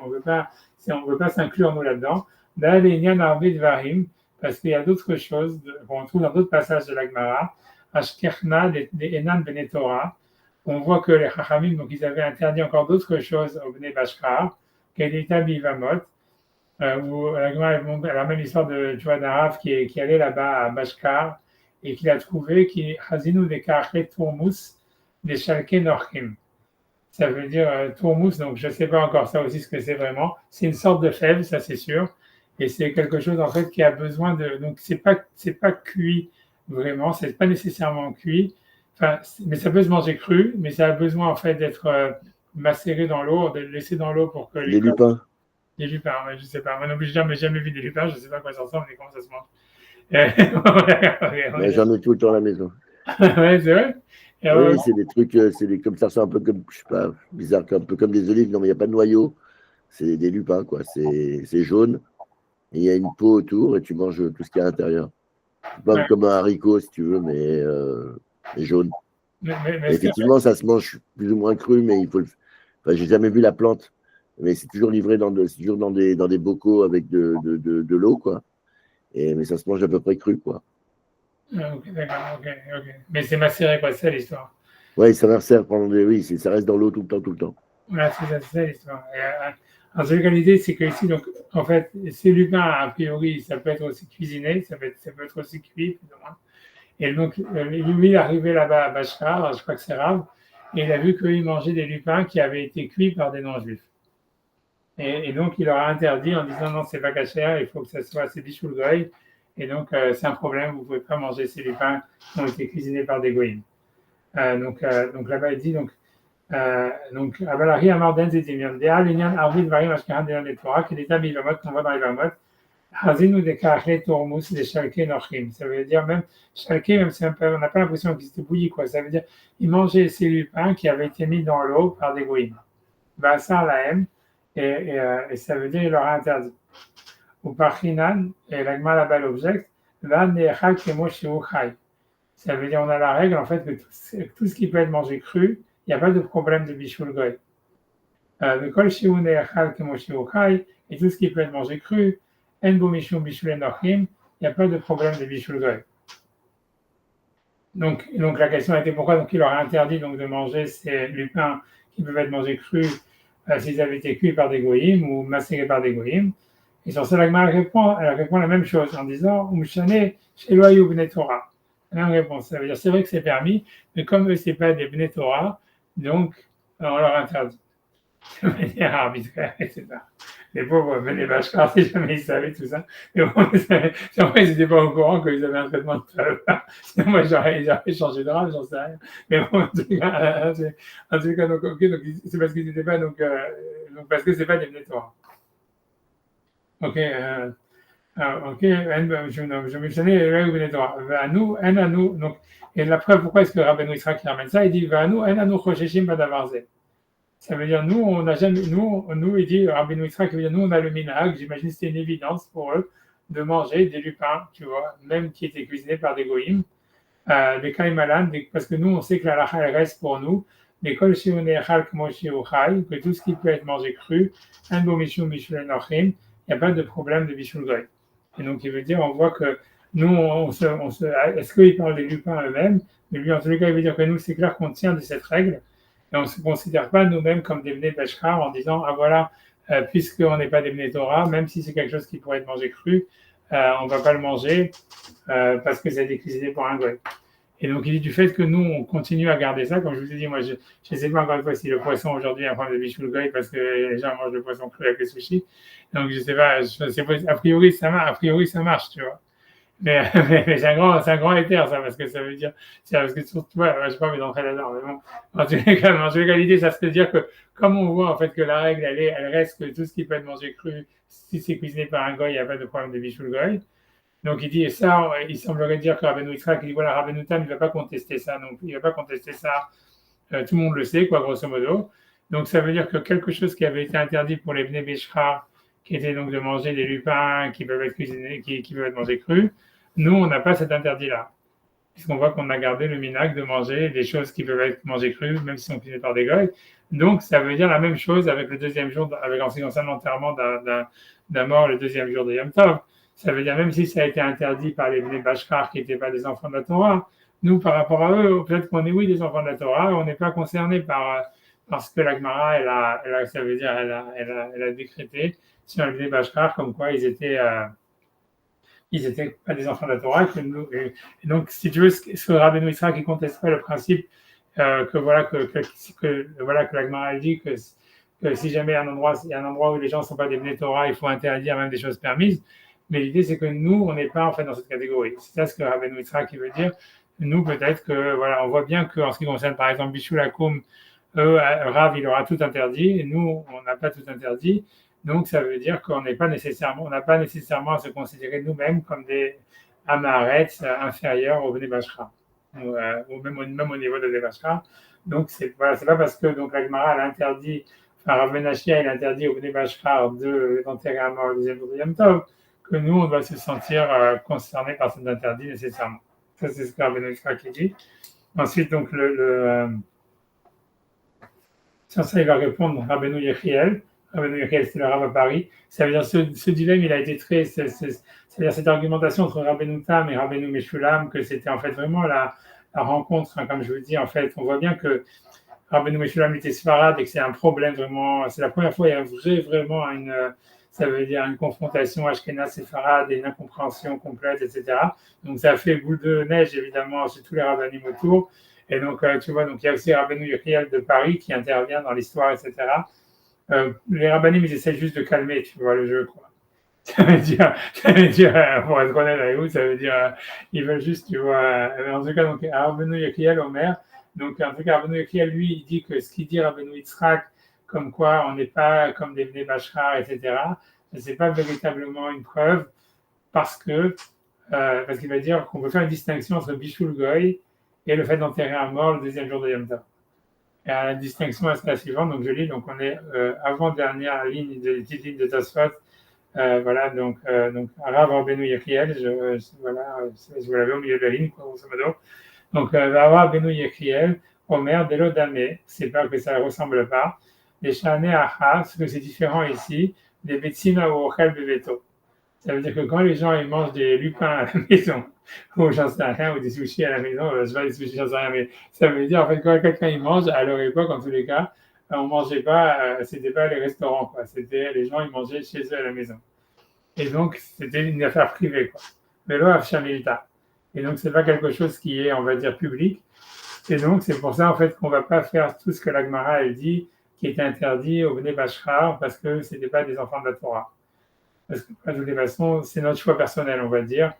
on veut pas s'inclure nous là-dedans. Là, les Nyan Arbe Dvarim, parce qu'il y a d'autres choses qu'on trouve dans d'autres passages de la Gemara. Ashkerna, les Enan Bene Torah, on voit que les Chachamim, donc ils avaient interdit encore d'autres choses au Bnei Bashkar, Kedita Bivamot, où la même histoire tu vois, d'un Rav qui allait là-bas à Bashkar et qu'il a trouvé qui Hazinu de Karchet Tourmous, des Shalke Norchim. Ça veut dire Tourmous, donc je ne sais pas encore ça aussi ce que c'est vraiment. C'est une sorte de fève, ça c'est sûr. Et c'est quelque chose en fait qui a besoin de. Donc c'est pas cuit vraiment, c'est pas nécessairement cuit. Enfin, mais ça peut se manger cru, mais ça a besoin en fait d'être macéré dans l'eau, de le laisser dans l'eau pour que les lupins. Les lupins, ouais, je sais pas. Moi non plus, jamais vu des lupins, je sais pas à quoi ça ressemble et comment ça se mange. Mais j'en ai tout le temps à la maison. Ouais, c'est vrai. Et Oui, c'est des trucs, comme ça, c'est un peu comme, je sais pas, bizarre, un peu comme des olives. Non, mais il n'y a pas de noyau. C'est des lupins, quoi. C'est jaune. Et il y a une peau autour et tu manges tout ce qu'il y a à l'intérieur. C'est pas ouais. comme un haricot, si tu veux, mais jaune. Mais Et ce que, effectivement, ça se mange plus ou moins cru, mais il faut le. Enfin, j'ai jamais vu la plante, mais c'est toujours livré c'est toujours dans des bocaux avec de l'eau, quoi. Mais ça se mange à peu près cru, quoi. ok, d'accord, ok, ok. Mais c'est macéré, quoi, c'est ça l'histoire. Ouais, ça va faire pendant des. Oui, ça reste dans l'eau tout le temps, tout le temps. Voilà, c'est ça l'histoire. Alors, l'idée, c'est que ici, donc, en fait, ces lupins, a priori, ça peut être aussi cuisiné, ça peut être aussi cuit, plus ou moins. Et donc, lui, il est arrivé là-bas à Bachar, je crois que c'est Rav, et il a vu qu'il mangeait des lupins qui avaient été cuits par des non-juifs. Et donc, il leur a interdit en disant non, c'est pas cachère, il faut que ça soit c'est bichoul goy. Et donc, c'est un problème, vous ne pouvez pas manger ces lupins qui ont été cuisinés par des goïms. Donc là-bas, il dit donc, Avalari Amar Den Zedimion, Dea Linyan Arvid Varim Ashkahan Deon et Torah, qui est l'état Bivamot qu'on voit dans les Vamot, Hazinu de Kachle Tormus de Shalke Nochim. Ça veut dire même, Shalke, même si on n'a pas l'impression qu'ils étaient bouillis, quoi. Ça veut dire, ils mangeaient ces lupins qui avaient été mis dans l'eau par des goïms. Bassar Lahem, et ça veut dire, il leur a interdit. Ou par Hinan, et l'agma là-bas l'object, Van Nechal Kemo Shiu Chai. Ça veut dire, on a la règle, en fait, que tout ce qui peut être mangé cru, il n'y a pas de problème de bichoul goy. Le kol shiu ne'echal kemo shiu chai, et tout ce qui peut être mangé cru, en bo mishum bishul enochim, il n'y a pas de problème de bichoul goy. Donc la question était pourquoi donc il leur a interdit donc de manger ces lupins qui peuvent être mangés crus s'ils avaient été cuits par des goyim ou macérés par des goyim. Et sur ça, elle répond la même chose en disant Umshane sheloayu bnei Torah. La même réponse. Ça veut dire c'est vrai que c'est permis, mais comme eux, c'est pas des bnei Torah, donc on leur interdit. De manière arbitraire, etc. Les pauvres, les vaches si jamais ils savaient tout ça. Mais bon, sûrement, ils n'étaient pas au courant qu'ils avaient un traitement de faveur. Sinon, moi, j'aurais changé de rame, j'en sais rien. Mais bon, en tout cas donc, okay, donc c'est parce qu'ils n'étaient pas, donc, parce que c'est pas des nettoirs. Ok, ok, je me souviens, là où vous êtes à nous, à nous, donc, et la preuve, pourquoi est-ce que Rabbeinu Israël qui ramène ça, il dit, à nous, chosheshim badavarze. Ça veut dire, nous, on n'a jamais, nous, il dit, Rabbeinu Israël, qui veut dire, nous, on a le minhag, j'imagine que c'était une évidence pour eux, de manger des lupins, tu vois, même qui étaient cuisinés par des goïms, des kaimalan, parce que nous, on sait que la lacha, elle reste pour nous, des kol shiunechal kmo shiuchai, que tout ce qui peut être mangé cru, un bo mishum bishul enochim, il n'y a pas de problème de bishul goy. Et donc, il veut dire, on voit que nous, est-ce qu'il parle des lupins eux-mêmes? Mais lui, en tous les cas, il veut dire que nous, c'est clair qu'on tient de cette règle, et on ne se considère pas nous-mêmes comme des bnei beshkar en disant, ah voilà, puisqu'on n'est pas des bnei Torah, même si c'est quelque chose qui pourrait être mangé cru, on ne va pas le manger parce que ça a été cuisiné pour un goy. Et donc, il dit du fait que nous, on continue à garder ça, comme je vous ai dit, moi, je ne sais pas encore une fois si le poisson aujourd'hui a un problème de bichoul goy parce que les gens mangent le poisson cru avec les sushis. Donc, je ne sais pas, a priori, ça marche, tu vois. Mais c'est un grand éther, ça, parce que ça veut dire, parce que surtout, ouais, je sais pas, mais d'entrer là-dedans, mais bon, en tous les cas, l'idée, ça veut dire que, comme on voit, en fait, que la règle, elle reste que tout ce qui peut être mangé cru, si c'est cuisiné par un goy, il n'y a pas de problème de bichoul goy. Donc il dit, et ça, il semblerait dire que Rabbeinu Yitzhak, il dit, voilà, Rabbeinu Tam, il ne va pas contester ça non plus, il ne va pas contester ça, tout le monde le sait, quoi, grosso modo. Donc ça veut dire que quelque chose qui avait été interdit pour les Bnei Beshra, qui était donc de manger des lupins qui peuvent être cuisinés, qui peuvent être mangés crus, nous, on n'a pas cet interdit-là. Puisqu'on voit qu'on a gardé le minac de manger des choses qui peuvent être mangées crues, même si sont cuisinées par des goy. Donc, ça veut dire la même chose avec le deuxième jour, avec en ce qui concerne l'enterrement d'un mort le deuxième jour de Yom Tov. Ça veut dire même si ça a été interdit par les Bnei Bashkar qui n'étaient pas des enfants de la Torah, nous, par rapport à eux, peut-être qu'on est, oui, des enfants de la Torah, on n'est pas concernés par ce que la Gemara, ça veut dire, elle a décrété sur les Bnei Bashkar, comme quoi ils étaient pas des enfants de la Torah. Et donc, si tu veux, ce Rabbeinu Israël qui contesterait le principe que voilà que la Gemara dit que si jamais il y a un endroit où les gens ne sont pas des Bnei Torah, il faut interdire même des choses permises. Mais l'idée, c'est que nous, on n'est pas en fait dans cette catégorie. C'est ça ce que Rabbeinu Israël qui veut dire. Nous, peut-être que voilà, on voit bien qu'en ce qui concerne par exemple Bishul Akum, Rav, il aura tout interdit, et nous, on n'a pas tout interdit. Donc, ça veut dire qu'on n'a pas nécessairement à se considérer nous-mêmes comme des Amarets inférieurs au Bnei Bashra. ou même au niveau de Bnei Donc, c'est pas parce que donc, la Gemara l'interdit, enfin, Rav Menachia, il interdit au Bnei Bashar d'enterrer à mort le deuxième jour de Yom Tov, que nous, on doit se sentir concernés par cet interdit nécessairement. Ça, c'est ce que Rav Menachia qui dit. Ensuite, donc, sur ça, il va répondre Rabbeinu Yechiel. Rabbeinu Yechiel, c'est le Rav à Paris. Ça veut dire ce dilemme, il a été c'est-à-dire cette argumentation entre Rabbeinu Tam et Rabbeinu Meshulam, que c'était en fait vraiment la rencontre, hein, comme je vous dis, en fait, on voit bien que Rabbeinu Meshulam était séfarade et que c'est un problème vraiment, c'est la première fois où il y a vraiment ça veut dire une confrontation Ashkenaz séfarade et une incompréhension complète, etc. Donc ça a fait boule de neige, évidemment, chez tous les rabbinim autour. Et donc, tu vois, donc il y a aussi Rabbeinu Yechiel de Paris qui intervient dans l'histoire, etc. Les rabbinim, ils essaient juste de calmer, tu vois, le jeu, quoi. Ça veut dire, pour être honnête avec vous, ça veut dire, ils veulent juste, tu vois, en tout cas, donc, Rabbeinu Yechiel, Omer, donc, en tout cas, Rabbeinu Yechiel, lui, il dit que ce qu'il dit Rabbeinu Yitzhak, comme quoi on n'est pas comme des Bnei Bashar, etc., c'est pas véritablement une preuve parce qu'il va dire qu'on peut faire une distinction entre Bishul Goy et le fait d'enterrer un mort le deuxième jour de Yom Tov. Et la distinction est la suivante, donc je lis, donc on est avant-dernière ligne de Tosfot, voilà, donc Rav Rabbeinu Yechiel, voilà, je vous l'avais au milieu de la ligne, quoi, grosso modo. Donc Rav Rabbeinu Yechiel, Omer Delo Damé, c'est pas que ça ne ressemble pas, les Shane Acha, ce que c'est différent ici, des Betsina ou Ochel Beveto. Ça veut dire que quand les gens ils mangent des lupins à la maison, ou j'en sais rien, ou des sushis à la maison, je sais pas des sushis, j'en sais rien, mais ça veut dire en fait quand quelqu'un il mange, à leur époque en tous les cas, on mangeait pas, c'était pas les restaurants, quoi, c'était les gens ils mangeaient chez eux à la maison. Et donc c'était une affaire privée, quoi. Mais là, Afshamilta. Et donc c'est pas quelque chose qui est, on va dire, public. Et donc c'est pour ça en fait qu'on va pas faire tout ce que la Gemara elle dit, qui est interdit au Bnei Bashar, parce que c'était pas des enfants de la Torah. Parce que de toutes les façons, c'est notre choix personnel, on va dire.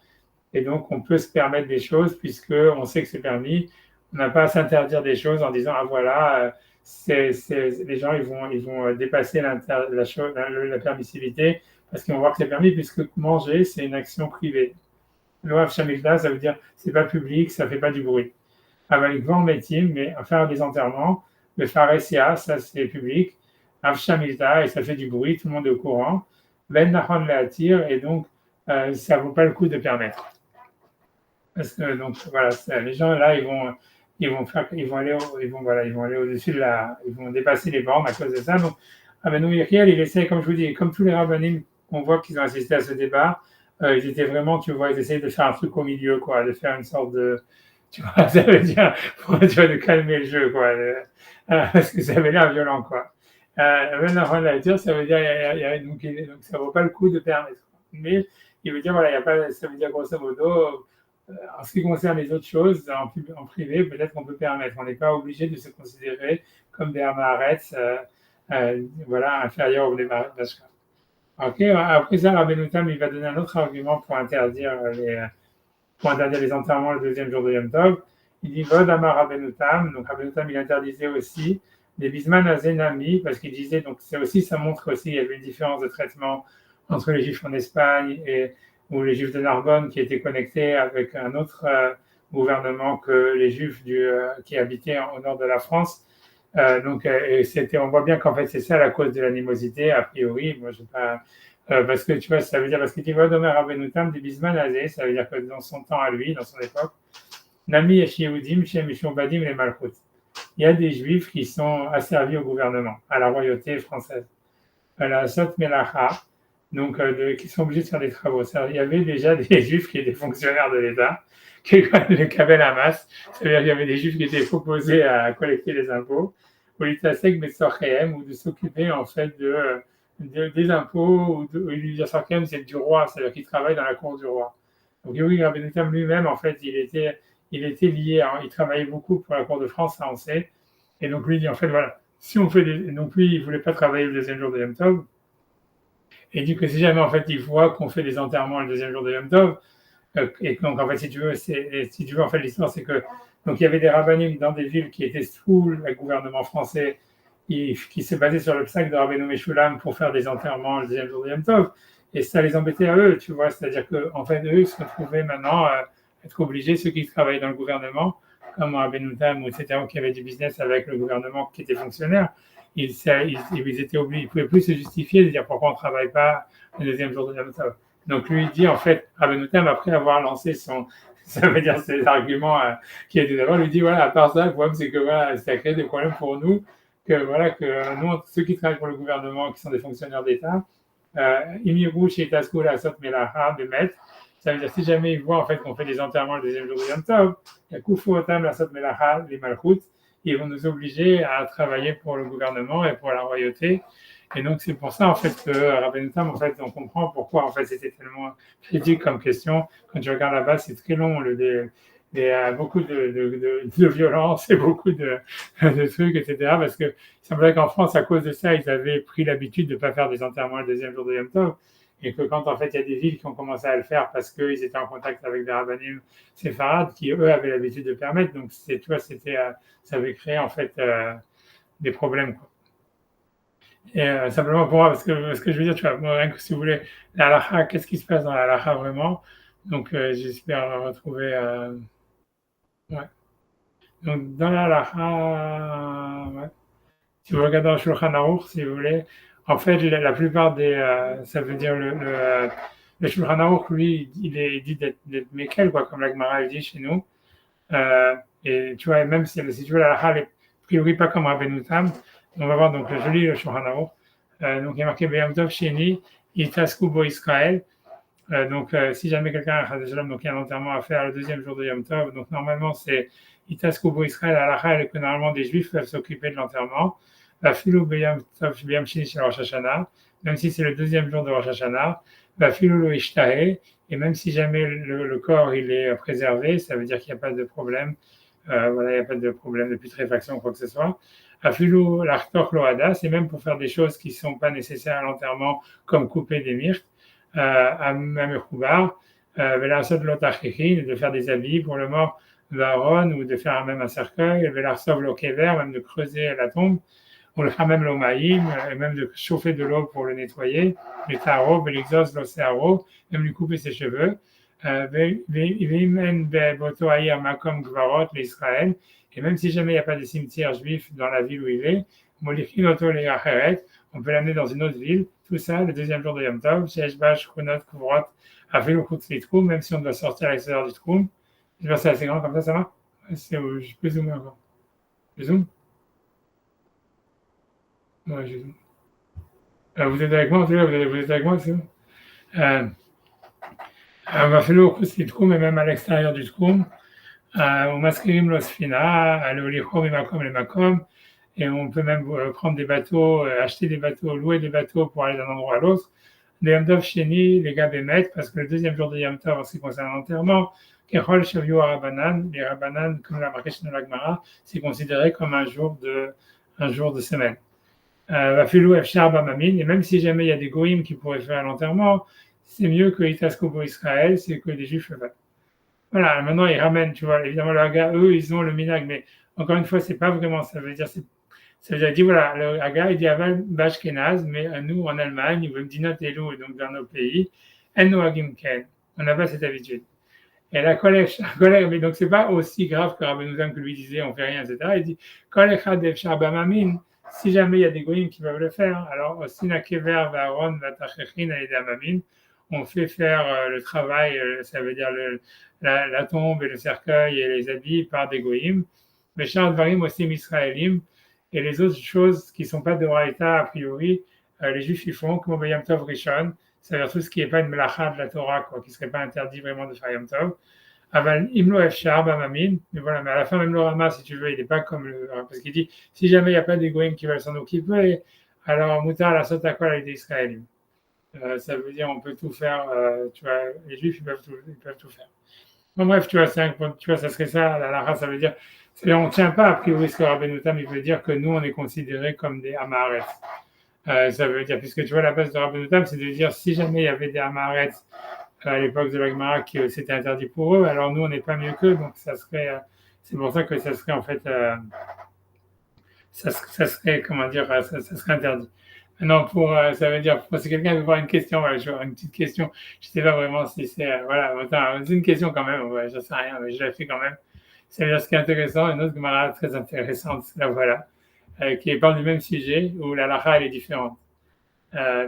Et donc, on peut se permettre des choses puisqu'on sait que c'est permis. On n'a pas à s'interdire des choses en disant, ah voilà, les gens, ils vont dépasser la permissivité parce qu'ils vont voir que c'est permis puisque manger, c'est une action privée. L'Oav Shamilta, ça veut dire, c'est pas public, ça fait pas du bruit. Avec Van Metim, mais faire des enterrements, le Pharesia, ça c'est public. Avshamilta, et ça fait du bruit, tout le monde est au courant. Ben Nahon l'attire, et donc ça ne vaut pas le coup de permettre. Parce que donc voilà, les gens là, ils vont aller au-dessus ils vont dépasser les bornes à cause de ça. Donc, Rabbeinu Yechiel, il essaie, comme je vous dis, comme tous les rabbinim qu'on voit qu'ils ont assisté à ce débat, ils étaient vraiment, tu vois, ils essayaient de faire un truc au milieu, quoi, de faire une sorte de, tu vois, ça veut dire, de calmer le jeu, quoi, parce que ça avait l'air violent, quoi. Ça veut dire donc ça vaut pas le coup de permettre. Mais il veut dire voilà, il y a pas, ça veut dire grosso modo, en ce qui concerne les autres choses, en privé, peut-être qu'on peut permettre. On n'est pas obligé de se considérer comme des Amaretz, voilà, inférieurs au Bnei Bashar. Ok, après ça, Rabbeinu Tam, il va donner un autre argument pour interdire les enterrements le deuxième jour de Yom Tov. Il dit Vod Amar Rabbeinu Tam, donc Rabbeinu Tam, il interdisait aussi des bisman à Zenami, parce qu'il disait, donc c'est aussi, ça montre aussi, il y avait une différence de traitement entre les Juifs en Espagne ou les Juifs de Narbonne qui étaient connectés avec un autre gouvernement que les Juifs qui habitaient au nord de la France. On voit bien qu'en fait, c'est ça la cause de l'animosité, a priori. Moi, je sais pas, parce que tu vois, ça veut dire, parce qu'il dit Vodomer Rabbeinu Tam des bisman azé, ça veut dire que dans son temps à lui, dans son époque, Nami et Yehudim, Shem Badim les Malchut. Il y a des juifs qui sont asservis au gouvernement, à la royauté française, à la Sot Melacha, donc qui sont obligés de faire des travaux. Il y avait déjà des juifs qui étaient fonctionnaires de l'État, le Kabel Hamas, c'est-à-dire qu'il y avait des juifs qui étaient proposés à collecter les impôts, ou l'Itasek Betsorchem, ou de s'occuper en fait des impôts, ou l'Itasek c'est du roi, c'est-à-dire qu'il travaille dans la cour du roi. Donc Yuri Rabbeinu Tam lui-même, en fait, il était lié, il travaillait beaucoup pour la cour de France, ça on sait. Et donc lui il dit en fait voilà, si on fait donc lui il voulait pas travailler le deuxième jour de Yom Tov. Et dit que si jamais en fait il voit qu'on fait des enterrements le deuxième jour de Yom Tov, et donc en fait si tu veux en fait l'histoire c'est que donc il y avait des rabbinim dans des villes qui étaient sous le gouvernement français qui se basaient sur le psaque de Rabbeinu Meshulam pour faire des enterrements le deuxième jour de Yom Tov. Et ça les embêtait à eux, tu vois, c'est-à-dire que en fait eux se retrouvaient maintenant être obligés, ceux qui travaillaient dans le gouvernement, comme Rabbeinu Tam, etc., qui avaient du business avec le gouvernement qui était fonctionnaire, ils étaient obligés, ils pouvaient plus se justifier de dire pourquoi on ne travaille pas le deuxième jour de Yom Tov. Donc lui il dit en fait, Rabbeinu Tam, après avoir lancé ça veut dire ses arguments qui étaient d'avant, lui dit voilà, à part ça, le problème c'est que voilà, ça crée des problèmes pour nous, que nous, ceux qui travaillent pour le gouvernement, qui sont des fonctionnaires d'État, Imiru chez Tasco la Sot Melacha de Met, ça veut dire si jamais ils voient en fait qu'on fait des enterrements le deuxième jour de Yom Tov, Kufu Otam la Sot Melacha les Malchut, ils vont nous obliger à travailler pour le gouvernement et pour la royauté. Et donc c'est pour ça en fait que Rabbeinu Tam, en fait, on comprend pourquoi en fait c'était tellement critique comme question. Quand tu regardes là-bas, c'est très long, beaucoup de violence et beaucoup de trucs, etc. Parce que il semblait qu'en France, à cause de ça, ils avaient pris l'habitude de ne pas faire des enterrements le deuxième jour de Yom Tov. Et que quand en fait il y a des villes qui ont commencé à le faire parce qu'ils étaient en contact avec des rabbinim séfarades qui eux avaient l'habitude de permettre, donc tu vois, ça avait créé en fait des problèmes, quoi. Et simplement pour moi, parce que ce que je veux dire, tu vois, moi, rien que si vous voulez, la halakha, qu'est-ce qui se passe dans la halakha vraiment? Donc j'espère retrouver. Ouais. Donc dans la halakha, ouais. Si vous regardez dans le Shulchan Aruch, si vous voulez, en fait, la plupart ça veut dire le Shulchan Aruch, lui, il dit d'être Mekel, quoi, comme la Gemara dit chez nous. Et tu vois, même si tu veux, la halakha, elle est a priori pas comme Rabbeinu Tam. On va voir, donc je lis le Shulchan Aruch. Donc il y a marqué Beyam Tov Sheni, Itasku Bo Israël. Donc si jamais quelqu'un a donc il y a un enterrement à faire le deuxième jour de Yom Tov, donc normalement c'est Itasku Bo Israël à la halakha, que normalement des juifs peuvent s'occuper de l'enterrement. Filou Beyam Tov Beyam Sheni chez Rosh Hashanah, même si c'est le deuxième jour de Rosh Hashanah. Filou Lo Ishtahe, et même si jamais le corps il est préservé, ça veut dire qu'il n'y a pas de problème. Voilà, il n'y a pas de problème de putréfaction ou quoi que ce soit. Afilou l'artor loadas, et même pour faire des choses qui ne sont pas nécessaires à l'enterrement, comme couper des myrtes, à Mamechoubar, de faire des habits pour le mort d'Aaron, ou de faire même un cercueil, Velarsov l'okever, même de creuser la tombe, ou le même l'omaïm, et même de chauffer de l'eau pour le nettoyer, les taro, l'exos, l'océaro, même lui couper ses cheveux. Et même si jamais il n'y a pas de cimetière juif dans la ville où il est, on peut l'amener dans une autre ville. Tout ça, le deuxième jour de Yom Tov, même si on doit sortir à l'extérieur du Tchoum. Je vais c'est assez grand comme ça va? Je peux zoomer encore. Je zoome? Ouais, je zoome. Vous êtes avec moi, vous êtes avec moi, c'est bon? On va faire le coup du Tchoum, et même à l'extérieur du Tchoum. Au Maskirim l'Osfina, aller au Lichom et Makom les Makom, et on peut même prendre des bateaux, acheter des bateaux, louer des bateaux pour aller d'un endroit à l'autre. Les Yom Tov Sheni, les gars bémet, parce que le deuxième jour de Yom Tov, en ce qui concerne l'enterrement, Kechol Shavio Rabanan, les Rabanan, comme l'a marqué chez la Gemara, c'est considéré comme un jour de semaine. Vafilou Efshar Bamamin, et même si jamais il y a des goïms qui pourraient faire l'enterrement, c'est mieux que Itaskobo Israël, c'est que les Juifs le fassent. Voilà, maintenant ils ramènent, tu vois, évidemment le Haga, eux, ils ont le minag, mais encore une fois, c'est pas vraiment, ça veut dire, il dit, voilà, le Haga, il dit Aval Bashkenaz, mais à nous, en Allemagne, il veut me dire Elou, donc dans nos pays, En Noagim Ken, on n'a pas cette habitude. Et la collègue, mais donc c'est pas aussi grave que Rabbeinu Tam que lui disait, on fait rien, etc. Il dit, Kolech Hadev Sharbamamin, si jamais il y a des goïms qui peuvent le faire, alors aussi Nakever, Varon, Vatachechin, Aedamamin, on fait faire le travail, ça veut dire la tombe et le cercueil et les habits par des goïms. Mais Charles Varim aussi Israélim, et les autres choses qui ne sont pas de Raïta a priori, les Juifs ils font, comme Yom Tov Rishon, c'est-à-dire tout ce qui n'est pas une melacha de la Torah, quoi, qui ne serait pas interdit vraiment de faire Yom Tov. Aval Imlo Efshar Bamamin, mais voilà, mais à la fin, même le Rama, si tu veux, il n'est pas comme parce qu'il dit, si jamais il n'y a pas des goïms qui veulent s'en occuper, alors Moutar la Sotakol avec des Israélim. Ça veut dire on peut tout faire, tu vois, les Juifs ils peuvent tout faire. Bon, bref, tu vois, ça serait ça, la halakha, ça veut dire, on ne tient pas a priori ce que Rabbeinu Tam, il veut dire que nous on est considérés comme des Amaretz. Ça veut dire, puisque tu vois, la base de Rabbeinu Tam, c'est de dire si jamais il y avait des Amaretz à l'époque de la Gemara qui c'était interdit pour eux, alors nous on n'est pas mieux qu'eux, donc ça serait, c'est pour ça que ça serait en fait, ça serait, comment dire, ça serait interdit. Non, ça veut dire, si quelqu'un veut voir une question, voilà, je vais avoir une petite question. Je ne sais pas vraiment si c'est, voilà, attends, c'est une question quand même, ouais, je ne sais rien, mais je la fais quand même. Ça veut dire ce qui est intéressant, une autre Gemara très intéressante, la voilà, qui parle du même sujet, où la halakha, elle est différente.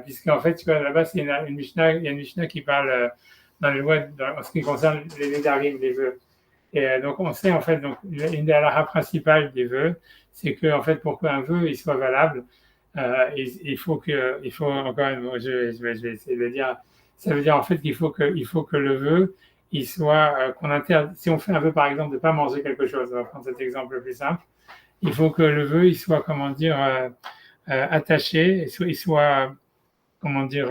Puisqu'en fait, tu vois, là-bas, c'est une Mishnah, il y a une Mishnah qui parle dans les lois, en ce qui concerne les Nédarim, les vœux. Et donc, on sait, en fait, donc, une des halakha principales des vœux, c'est que, en fait, pour qu'un vœu il soit valable, il faut encore une fois, je vais essayer de le dire, ça veut dire, en fait, qu'il faut que le vœu, il soit, si on fait un vœu, par exemple, de ne pas manger quelque chose, on va prendre cet exemple le plus simple, il faut que le vœu, il soit, comment dire, attaché, il soit comment dire,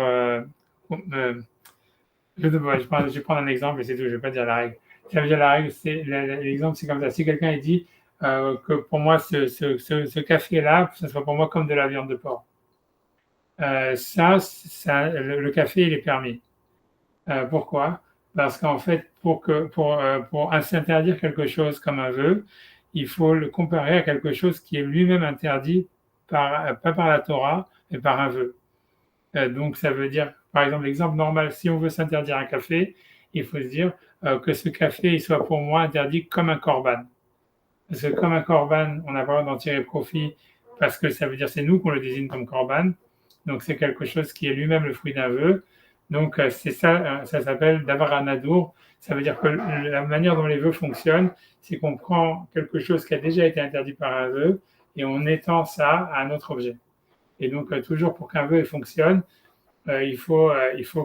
je vais prendre un exemple et c'est tout, je ne vais pas dire la règle. Ça veut dire la règle, l'exemple, c'est comme ça. Si quelqu'un dit que pour moi, ce café-là, ça soit pour moi comme de la viande de porc, le café, il est permis. Pourquoi? Parce qu'en fait, pour s'interdire quelque chose comme un vœu, il faut le comparer à quelque chose qui est lui-même interdit, pas par la Torah, mais par un vœu. Donc, ça veut dire, par exemple, l'exemple normal, si on veut s'interdire un café, il faut se dire que ce café il soit pour moi interdit comme un korban. Parce que comme un korban, on n'a pas le droit d'en tirer profit parce que ça veut dire c'est nous qu'on le désigne comme korban. Donc, c'est quelque chose qui est lui-même le fruit d'un vœu. Donc, c'est ça, ça s'appelle davar anadour. Ça veut dire que la manière dont les vœux fonctionnent, c'est qu'on prend quelque chose qui a déjà été interdit par un vœu et on étend ça à un autre objet. Et donc, toujours pour qu'un vœu fonctionne, il faut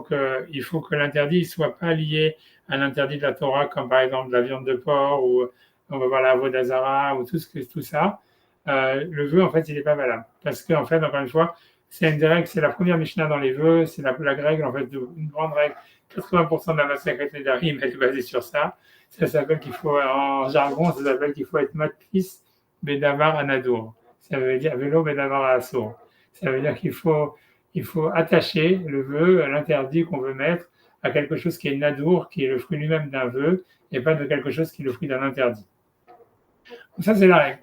que l'interdit ne soit pas lié à l'interdit de la Torah, comme par exemple la viande de porc ou on va voir la vodazara ou tout ça. Le vœu, en fait, il n'est pas valable. Parce qu'en fait, encore une fois, c'est une des règles, c'est la première Mishnah dans les vœux, c'est la règle, en fait, une grande règle. 80% de la Masechet Nedarim, elle est basée sur ça. Ça s'appelle qu'il faut, en jargon, ça s'appelle qu'il faut être matpis bedavar anadour. Ça veut dire vélo bedavar assour. Ça veut dire qu'il faut attacher le vœu à l'interdit qu'on veut mettre à quelque chose qui est nadour, qui est le fruit lui-même d'un vœu, et pas de quelque chose qui est le fruit d'un interdit. Donc ça, c'est la règle.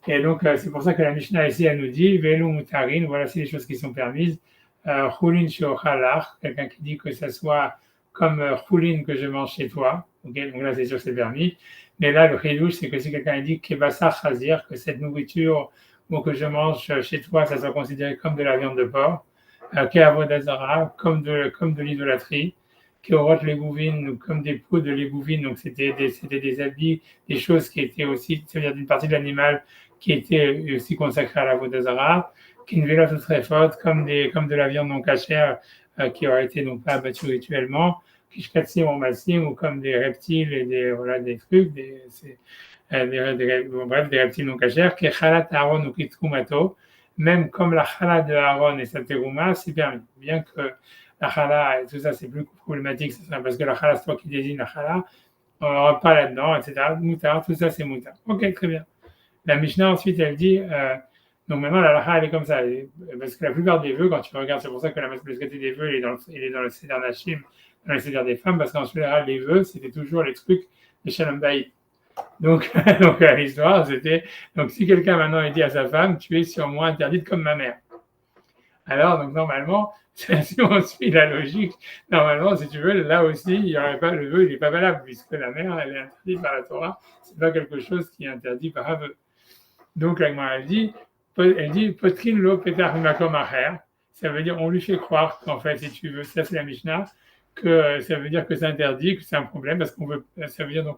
Et donc, c'est pour ça que la Mishnah ici, elle nous dit, Velo mutarin, voilà, c'est les choses qui sont permises. Chulin sheochalach, quelqu'un qui dit que ça soit comme chulin que je mange chez toi. Okay, donc là, c'est sûr que c'est permis. Mais là, le chidouche, c'est que si quelqu'un dit kebasa chazir, que cette nourriture ou que je mange chez toi, ça soit considéré comme de la viande de porc, keavodazara, comme de l'idolâtrie, keorot legouvin, comme des peaux de legouvin, donc c'était des habits, des choses qui étaient aussi, c'est-à-dire d'une partie de l'animal qui était aussi consacrée à la vodazara, kinvelot très forte, comme de la viande non cachère qui aurait été donc pas abattue rituellement, kishkatsim ou massim, ou comme des reptiles et des trucs, bref, des reptiles non cachères, kechalat Aaron ou kitrumato, même comme la chala de Aaron et sa terouma, c'est permis. Bien que la chala, et tout ça, c'est plus problématique, parce que la chala, c'est toi qui désigne la chala, on n'aura pas là-dedans, etc. Moutar, tout ça, c'est moutar. Ok, très bien. La Mishnah, ensuite, elle dit, donc maintenant, la halakha, elle est comme ça. Parce que la plupart des vœux, quand tu regardes, c'est pour ça que la masculinité des vœux, il est dans le Seder Nashim, dans le Seder des femmes, parce qu'en général, les vœux, c'était toujours les trucs de Shalom Bayit. Donc l'histoire, c'était, donc si quelqu'un maintenant il dit à sa femme, tu es sur moi interdite comme ma mère. Alors, donc normalement, si on suit la logique, normalement, si tu veux, là aussi, il y aurait pas, le vœu, il n'est pas valable, puisque la mère, elle est interdite par la Torah, c'est pas quelque chose qui est interdit par un vœu. Donc, la Gemara, elle dit, potrin lo petar makom acher. Ça veut dire, on lui fait croire qu'en fait, si tu veux, ça c'est la Mishnah, que ça veut dire que c'est interdit, que c'est un problème, parce qu'on veut, ça veut dire, donc,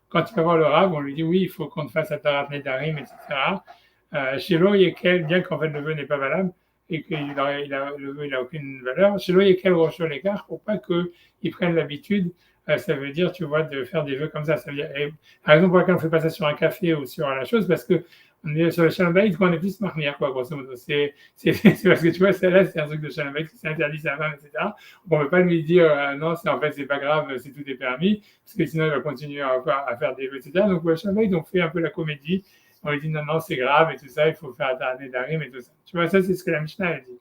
quand tu vas voir le Rav, on lui dit, oui, il faut qu'on te fasse Atarat Nedarim, etc. Chez Lo Yekel, bien qu'en fait le vœu n'est pas valable, et que le vœu n'a aucune valeur, chez Lo Yekel Rocho l'écart, pour pas qu'ils prennent l'habitude, ça veut dire, tu vois, de faire des vœux comme ça. Ça veut dire, par exemple, pour laquelle on ne fait pas ça sur un café ou sur la chose, parce que on est sur le Shalom Bayit, on est plus marnière, quoi, grosso modo. C'est parce que tu vois, celle-là, c'est un truc de Shalom Bayit, c'est interdit, sa femme, etc. On ne peut pas lui dire, non, en fait, c'est pas grave, si tout est permis, parce que sinon, il va continuer à faire des vœux, etc. Donc, le Shalom Bayit, on fait un peu la comédie. On lui dit, non, c'est grave, et tout ça, il faut faire Atarat Darim, et tout ça. Tu vois, ça, c'est ce que la Mishnah, elle dit.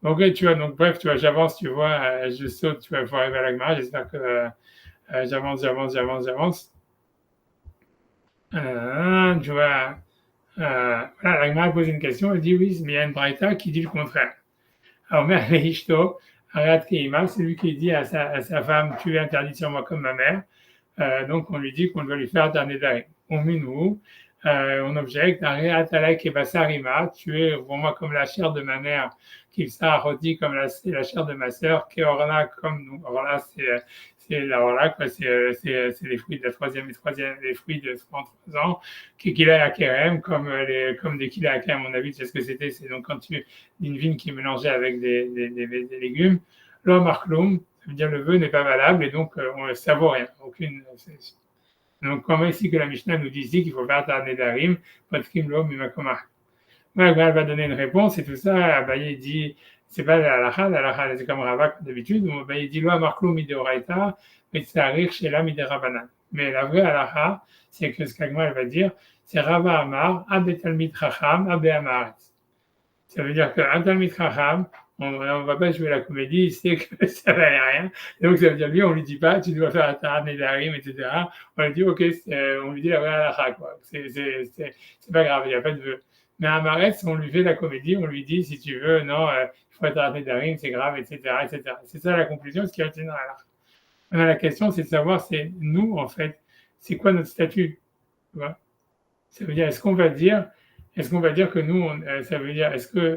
Donc, tu vois, donc, bref, tu vois, j'avance, tu vois, je saute, tu vois, pour arriver à la Gemara, j'espère que j'avance. Tu vois, voilà, la Gemara pose une question, elle dit oui, mais il y a une braïta qui dit le contraire. Alors, Omer Leishto, Ariat Keima, c'est lui qui dit à sa femme, tu es interdite sur moi comme ma mère. donc on lui dit qu'on doit lui faire un Nedarim. On minou, on objecte, tu es pour moi comme la chair de ma mère, qu'il s'arrondit comme la chair de ma sœur, qui orla comme nous. Orla, c'est la orla, quoi, c'est les fruits de la troisième, les fruits de 33 ans, qu'il a à Kerem, comme des kilés à Kerem, à mon avis, c'est ce que c'était, c'est donc quand tu une vigne qui est mélangée avec des légumes. L'homme marcloum, ça veut dire le vœu n'est pas valable, et donc ça vaut rien, aucune. Donc, comme ici que la Mishnah nous dit ici qu'il faut faire un Nedarim, Potkim Lo Mimakomach. Elle va donner une réponse et tout ça. Abaye dit, c'est pas la halakha, c'est comme Rava d'habitude. Abaye dit, Lo Amarklou Mideoraita, Metsarir Shela Miderabanan. Mais la vraie halakha, c'est que ce qu'Agma elle va dire, c'est Rava Amar, Abe Talmid Chacham, Abe Amaretz. Ça veut dire qu'un Talmid Chacham, on ne va pas jouer la comédie, il sait que ça ne valait rien. Donc ça veut dire, lui, on ne lui dit pas, tu dois faire un Nedarim, etc. On lui dit, ok, on lui dit la vraie halakha, quoi. C'est pas grave, il n'y a pas de vœu. Mais à Maretz, on lui fait la comédie, on lui dit, si tu veux, non, il faut être un Nedarim, c'est grave, etc., etc. C'est ça la conclusion, ce qui retient dans la halakha. Maintenant, la question, c'est de savoir, c'est nous, en fait, c'est quoi notre statut, tu vois? Ça veut dire, est-ce qu'on va dire que nous, ça veut dire,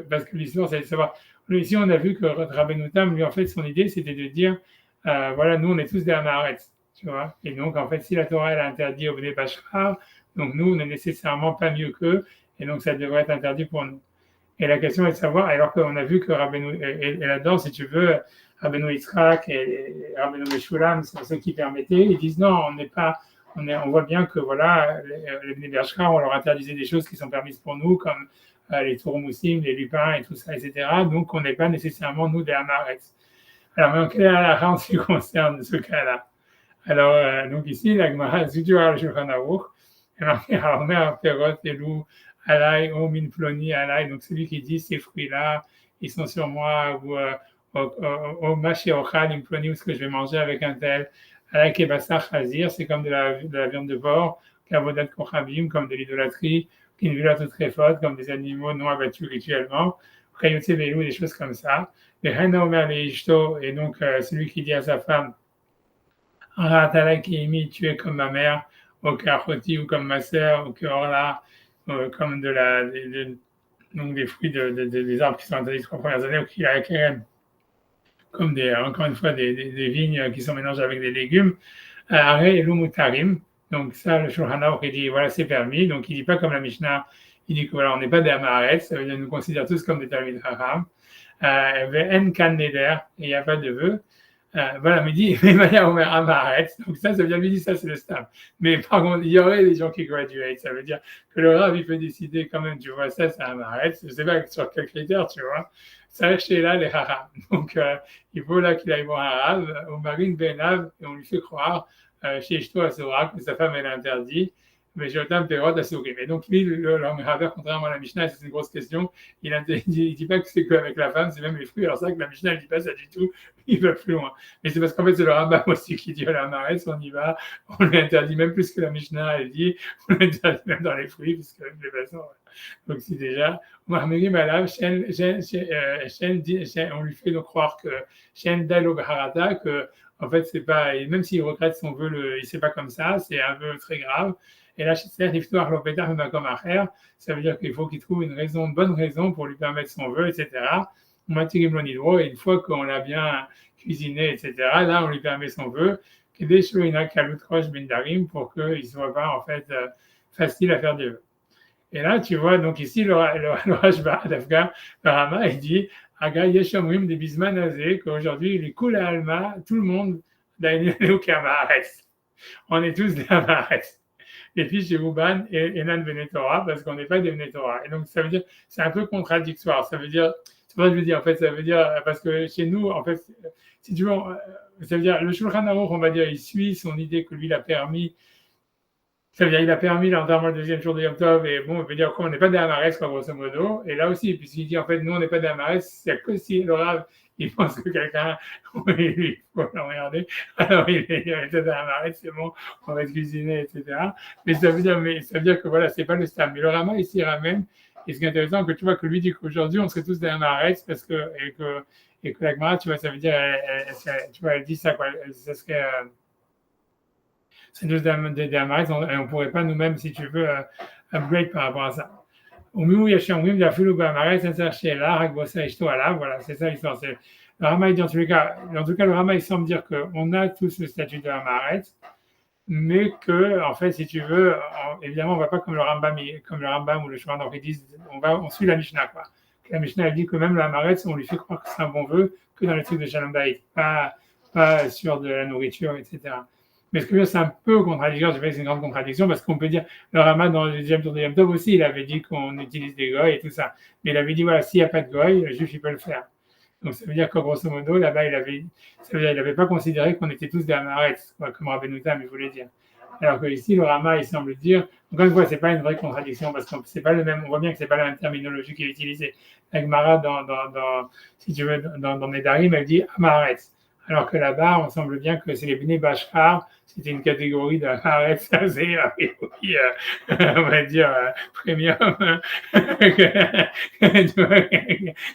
parce que l'histoire, c'est de savoir. Ici, on a vu que Rabbeinu Tam, lui, en fait, son idée, c'était de dire, voilà, nous, on est tous des Amaretz, tu vois. Et donc, en fait, si la Torah, elle a interdit au Bnei Bashar, donc nous, on n'est nécessairement pas mieux qu'eux, et donc ça devrait être interdit pour nous. Et la question est de savoir, alors qu'on a vu que Rabbeinu, et là-dedans, si tu veux, Rabbeinu Yitzhak et Rabbeinu Meshulam, c'est ceux qui permettaient, ils disent non, on voit bien que voilà, les Bnei Bashar, on leur interdisait des choses qui sont permises pour nous, comme les tourmoussim, les lupins et tout ça, etc. Donc, on n'est pas nécessairement, nous, des Amaretz. Alors, mais en quel halakha en ce qui concerne ce cas-là? Alors, donc ici, la Gemara, Zuduar Shulchan Aruch, elle marque Haomer Perot Elou Alay O Min Ploni Alay. Donc, celui qui dit ces fruits-là, ils sont sur moi, ou au Mashi Ochal Im Ploni, ou ce que je vais manger avec un tel. Alay Kebasar Chazir, c'est comme de la viande de porc, Kavodat Kochabim, comme de l'idolâtrie, une violence très forte, comme des animaux non abattus rituellement, des choses comme ça. Et donc celui qui dit à sa femme, tu es comme ma mère, ou Karoti, ou comme ma sœur, ou Orla, comme donc des fruits des arbres qui sont interdits les 3 premières années, ou qui a comme encore une fois des vignes qui sont mélangées avec des légumes. Are Lumutarim. Donc ça, le Shulchan Aruch, il dit, voilà, c'est permis. Donc il ne dit pas comme la Mishnah, il dit que voilà, on n'est pas des Amaretz, ça veut dire qu'on nous considère tous comme des Talmid Chacham. En kan neder, il n'y a pas de vœu. Voilà, mais il dit, mais Maya Omer Amaretz. Donc ça veut dire, lui dit, ça c'est le stam. Mais par contre, il y aurait des gens qui graduate. Ça veut dire que le Rav, il peut décider quand même, tu vois, ça c'est Amaretz. Je ne sais pas sur quel critère, tu vois. Ça, chez là, les Chacham. Donc il faut là qu'il aille voir un Rav, au Marine Benav, et on lui fait croire chez Ishto Asura, que sa femme elle a interdit, mais j'ai autant de période à sourire. Et donc lui, le contrairement à la Mishnah, c'est une grosse question, il dit pas que c'est qu'avec la femme, c'est même les fruits. Alors ça, que la Mishnah ne dit pas ça du tout, il va plus loin. Mais c'est parce qu'en fait, c'est le Rambam aussi qui dit à la Maretz, on y va, on l'interdit même plus que la Mishnah, elle dit, on l'interdit même dans les fruits, puisque de toute façon, donc c'est déjà, on lui fait donc croire que Shen Dalo Bharata, que en fait, c'est pas, même s'il regrette son vœu, il ne sait pas comme ça, c'est un vœu très grave. Et là, ça veut dire qu'il faut qu'il trouve une bonne raison pour lui permettre son vœu, etc. Et une fois qu'on l'a bien cuisiné, etc., là, on lui permet son vœu, pour qu'il ne soit pas, en fait, facile à faire des vœux. Et là, tu vois, donc ici, le Rashba, le Rama, il dit, Aga Yeshamrim de Bisman Azé, qu'aujourd'hui, les Kula Alma, tout le monde, on est tous des Amaretz. Les filles chez Uban et Nan Benetora, parce qu'on n'est pas des Benetora. Et donc, ça veut dire, c'est un peu contradictoire. Ça veut dire, c'est pas ce que je veux dire, en fait, ça veut dire, parce que chez nous, en fait, si tu veux, ça veut dire, le Shulchan Aruch, on va dire, il suit son idée que lui, il a permis. Ça veut dire qu'il a permis l'enterrement le deuxième jour de Yom Tov, et bon, on peut dire qu'on n'est pas des Amaretz, quoi, grosso modo. Et là aussi, puisqu'il dit, en fait, nous, on n'est pas des Amaretz, c'est que si le Rav, il pense que quelqu'un, il faut le regarder, alors il est des Amaretz, c'est bon, on va se cuisiner, etc. Mais ça veut dire que voilà, c'est pas le stam. Mais le Rama, ici, il ramène, et ce qui est intéressant, que tu vois que lui dit qu'aujourd'hui, on serait tous des Amaretz, parce que, et que la Gemara, tu vois, ça veut dire, tu vois, elle dit ça, quoi, ça serait, c'est juste des Amaretz, et on ne pourrait pas nous-mêmes, si tu veux, upgrade par rapport à ça. Voilà, c'est ça l'histoire. Le Rama, il dit en tout cas, le Rama, il semble dire qu'on a tous le statut de Amaretz, mais que, en fait, si tu veux, évidemment, on ne va pas comme le Rambam ou le Shouchan Aruch, ils disent, on suit la Mishnah, quoi. La Mishnah, elle dit que même le Hamaretz, on lui fait croire que c'est un bon vœu que dans les trucs de Shalom Bayit, pas sur de la nourriture, etc. Mais ce que c'est un peu contradictoire, je sais pas si c'est une grande contradiction, parce qu'on peut dire, le Rama, dans le deuxième tour de Yom Tov aussi, il avait dit qu'on utilise des goy et tout ça. Mais il avait dit, voilà, s'il n'y a pas de goy, le juif, il peut le faire. Donc ça veut dire qu'en grosso modo, là-bas, il n'avait pas considéré qu'on était tous des Hamaretz, comme Rabbeinu Tam, il voulait dire. Alors que ici, le Rama, il semble dire, encore une fois, c'est pas une vraie contradiction, parce que c'est pas le même, on voit bien que c'est pas la même terminologie qui est utilisée. La Gemara, si tu veux, dans Nedarim, elle dit Hamaretz. Alors que là-bas, on semble bien que c'est les Bnei Bashar, c'était une catégorie de Haaretz assez, on va dire, premium,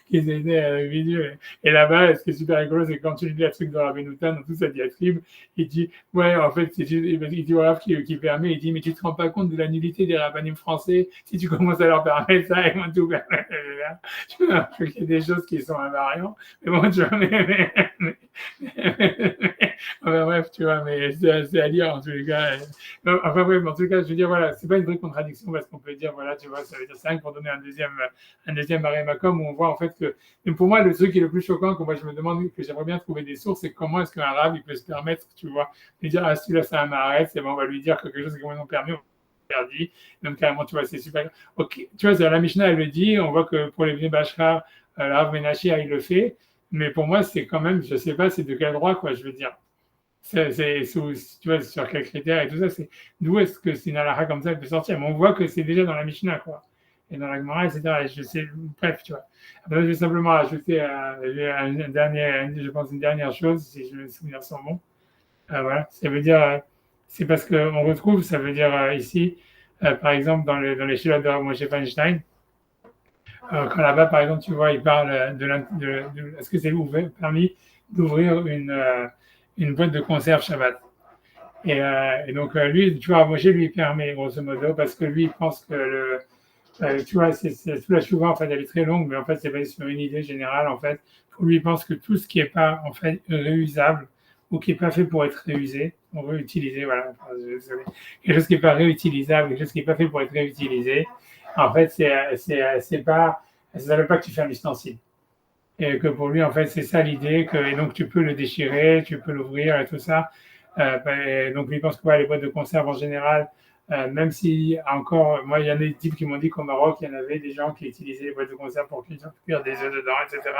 qu'ils étaient individuels. Et là-bas, ce qui est super rigolo, c'est que quand tu lis la truc de Rabbeinu Tam, dans toute sa diatribe, il dit, ouais, en fait, il dit, voilà, qui permet, il dit, mais tu te rends pas compte de la nullité des rabbinim français si tu commences à leur permettre ça, ils vont tout permettre. Je pense qu'il y a des choses qui sont invariantes, mais bon, tu vois, enfin bref, tu vois, mais c'est à dire en tous les cas. Enfin bref, en tout cas, je veux dire, voilà, c'est pas une vraie contradiction parce qu'on peut dire, voilà, tu vois, ça veut dire 5 pour donner un deuxième Marémacom où on voit en fait que, mais pour moi, le truc qui est le plus choquant, que moi je me demande, que j'aimerais bien trouver des sources, c'est comment est-ce qu'un arabe, il peut se permettre, tu vois, de dire, ah, celui-là, c'est un Maharet, c'est bon, on va lui dire que quelque chose est complètement permis, interdit, même carrément, tu vois, c'est super. Ok, tu vois, la Mishnah, elle le dit, on voit que pour les Bnei Bashar, l'arabe Menaché, il le fait. Mais pour moi, c'est quand même, je sais pas, c'est de quel droit, quoi, je veux dire. C'est tu vois, sur quels critères et tout ça, d'où est-ce que c'est une halakha comme ça, elle peut sortir. Mais on voit que c'est déjà dans la Mishnah, quoi. Et dans la Gemara, etc. Et je sais, bref, tu vois. Après, je vais simplement ajouter une dernière chose, si je me souviens son nom. Voilà, ça veut dire, c'est parce qu'on retrouve, ça veut dire ici, par exemple, dans les Shiloh de Moshe Feinstein, quand là-bas, par exemple, tu vois, il parle est-ce que c'est permis d'ouvrir une boîte de conserve Shabbat. Et donc, lui, tu vois, Moshe lui permet, grosso modo, parce que lui, il pense que tu vois, toute la chouva, en fait, elle est très longue, mais en fait, c'est basé sur une idée générale, en fait. Pour lui, il pense que tout ce qui n'est pas, en fait, réusable ou qui n'est pas fait pour être réusé, on veut utiliser, voilà, quelque chose qui n'est pas réutilisable, quelque chose qui n'est pas fait pour être réutilisé, en fait, c'est pas, ça ne veut pas que tu fais un ustensile. Et que pour lui, en fait, c'est ça l'idée, et donc tu peux le déchirer, tu peux l'ouvrir et tout ça. Et donc lui pense que les boîtes de conserve en général, même si encore, moi, il y en a des types qui m'ont dit qu'au Maroc, il y en avait des gens qui utilisaient les boîtes de conserve pour cuire des œufs dedans, etc.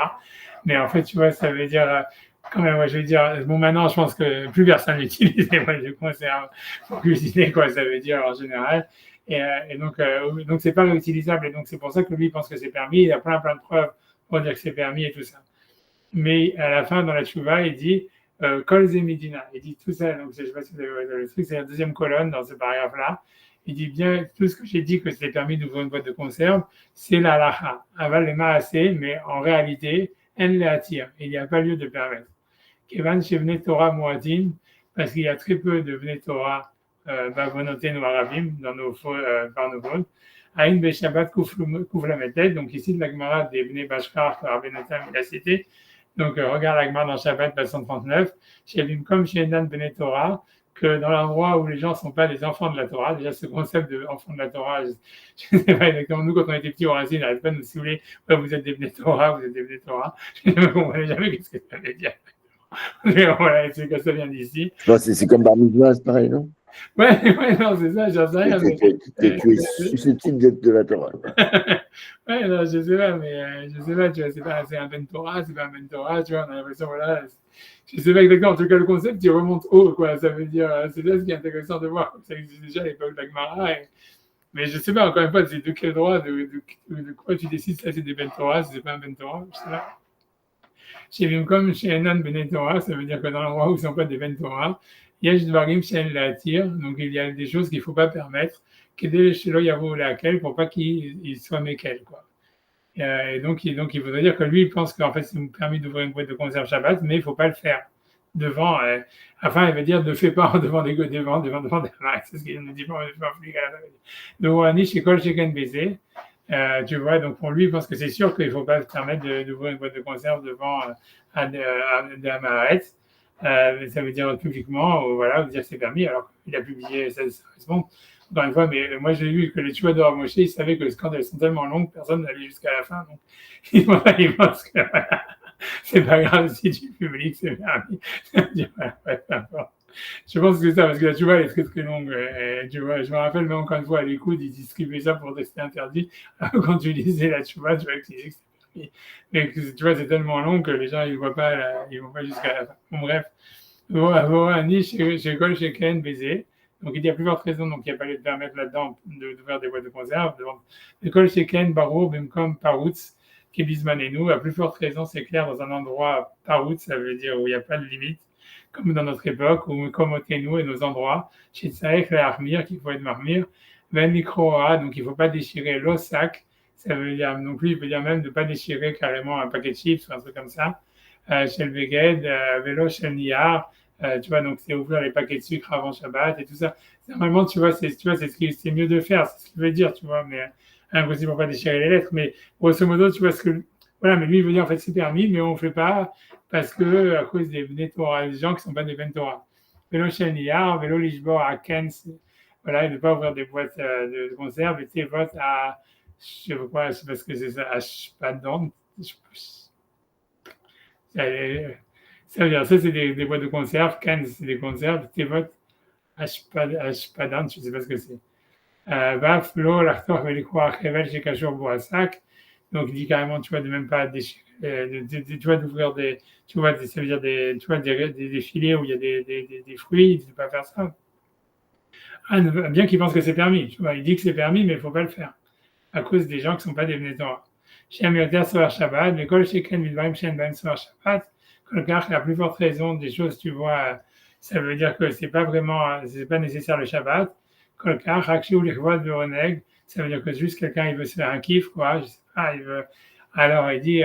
Mais en fait, tu vois, ça veut dire, quand même, je veux dire, bon, maintenant, je pense que plus personne n'utilise les boîtes de conserve pour cuisiner, quoi, ça veut dire en général. Et donc, c'est pas réutilisable. Et donc, c'est pour ça que lui pense que c'est permis. Il y a plein de preuves pour dire que c'est permis et tout ça. Mais à la fin, dans la Tchouva, il dit Kol Zemidina. Il dit tout ça. Donc, je ne sais pas si vous avez le truc, c'est la deuxième colonne dans ce paragraphe-là. Il dit bien tout ce que j'ai dit que c'était permis d'ouvrir une boîte de conserve, c'est la lacha. Aval les maasé, mais en réalité, en les attire. Il n'y a pas lieu de permettre. Kevan Shevne Torah Moadin, parce qu'il y a très peu de Vne Torah Bavonoté ou Arabim dans nos par nos fautes. Aïn Beshabbat Kouflametet, donc ici de la Gemara des Bnei Bashkar que Rabbeinu Tam il a cité. Donc regarde la Gemara dans Shabbat, page 139. Chez Limkom, chez Enan Bnei Torah, que dans l'endroit où les gens ne sont pas des enfants de la Torah, déjà ce concept d'enfant de la Torah, je ne sais pas exactement, nous quand on était petits au Racine, on n'arrête pas de nous saouler, ouais, vous êtes des Bnei Torah, vous êtes des Bnei Torah. Je ne comprenais jamais qu'est-ce que ça veut dire. Mais voilà, c'est que ça vient d'ici. C'est comme Bar Mitzvah, c'est pareil, non? Ouais, non, c'est ça, j'en sais rien. Tu es susceptible d'être de la Torah. Ouais, non, je sais pas, mais je sais pas, tu vois, c'est un Ben Torah, c'est pas un Ben Torah, tu vois, on a l'impression, voilà, je sais pas exactement, en tout cas, le concept, il remonte haut, quoi, ça veut dire, c'est ça ce qui est intéressant de voir, ça existe déjà à l'époque de la Gemara, mais je sais pas, encore une fois, c'est de quel droit, de quoi tu décides, ça c'est des Ben Torah, si c'est pas un Ben Torah, je sais pas. Chez Vimkom, chez Enan Ben Torah, ça veut dire que dans l'endroit où ils ne sont pas des Ben Torah, Yesh Dvarim Shen Latir, donc il y a des choses qu'il ne faut pas permettre, qu'aider chez Yavo laquelle pour pas qu'il soit méquel, quoi. Et donc, il voudrait dire que lui, il pense qu'en fait, c'est permis d'ouvrir une boîte de conserve Shabbat, mais il ne faut pas le faire devant, enfin, il veut dire ne fais pas devant des devant des marques, c'est ce qu'il nous dit pas plus qu'à la donc, Anish et Kol Sheken baiser, tu vois, donc pour lui, il pense que c'est sûr qu'il ne faut pas se permettre d'ouvrir une boîte de conserve devant de Amaretz. Ça veut dire publiquement, voilà, dire que c'est permis, alors qu'il a publié ça répond. Encore une fois, mais moi j'ai vu que les tueurs de Rav Moshe, ils savaient que quand elles sont tellement longues, personne n'allait jusqu'à la fin. Donc, ils pensent que voilà, c'est pas grave si tu publies que c'est permis. Je pense que c'est ça, parce que la tuba elle est très très longue. Tu vois, je me rappelle même encore une fois à l'écoute, ils distribuaient ça pour tester interdit. Alors, quand tu lisais la tuba, tu vois que c'est permis. Mais tu vois, c'est tellement long que les gens ils voient pas, ils vont pas jusqu'à la fin. Bon, bref. Ani chez Kol Sheken baiser. Donc il y a plus forte raison, donc il n'y a pas lieu de permettre là-dedans d'ouvrir des boîtes de conserve. Kol Sheken Barou Bimkom Paroutz Kebizmanenu. À plus forte raison, c'est clair, dans un endroit Paroutz, ça veut dire où il n'y a pas de limite, comme dans notre époque, ou comme Otenu et nos endroits, chez Tsaek et Armir, qu'il faut être marmir, Ben Mikroa, donc il ne faut pas déchirer l'osak, ça veut dire non plus, il veut dire même de ne pas déchirer carrément un paquet de chips ou un truc comme ça. Chez le Beged, Vélo, chez le Niyar, tu vois, donc c'est ouvrir les paquets de sucre avant Shabbat et tout ça. Normalement, tu vois, c'est c'est mieux de faire, c'est ce qu'il veut dire, tu vois, mais impossible pour pas déchirer les lettres, mais grosso modo, tu vois ce que, voilà, mais lui il veut dire en fait c'est permis, mais on ne fait pas parce que à cause des Torah, des gens qui ne sont pas des Ben Torah. Vélo chez le Niyar, Vélo Lishbor à Ken, voilà, et ne pas ouvrir des boîtes de conserve, et tes votes à, je sais pas quoi, c'est parce que c'est ça, à Shpadon, ça veut dire, ça, c'est des boîtes de conserve. Cannes, c'est des conserves. Tes votes, Ashpadan, je ne sais pas ce que c'est. Baflo, l'Artor, Velikwa, Revel, chez Kachour, Bourassak. Donc, il dit carrément, tu vois, de même pas déchirer, tu vois, d'ouvrir des, tu vois, ça veut dire tu vois, des filets où il y a des fruits, il ne faut pas faire ça. Bien qu'il pense que c'est permis, tu vois, il dit que c'est permis, mais il ne faut pas le faire. À cause des gens qui ne sont pas des Bnei-Torah. Chez Amioter, Sovar Shabbat, l'école chez Ken, Midvarim, Shen, Ben, Sovar Shabbat. La plus forte raison des choses, tu vois, ça veut dire que c'est pas vraiment, c'est pas nécessaire le Shabbat. Kolkar, Rakshi ou l'Ichvod Veroneg, ça veut dire que juste quelqu'un, il veut se faire un kiff, quoi, je sais pas, il veut. Alors, il dit,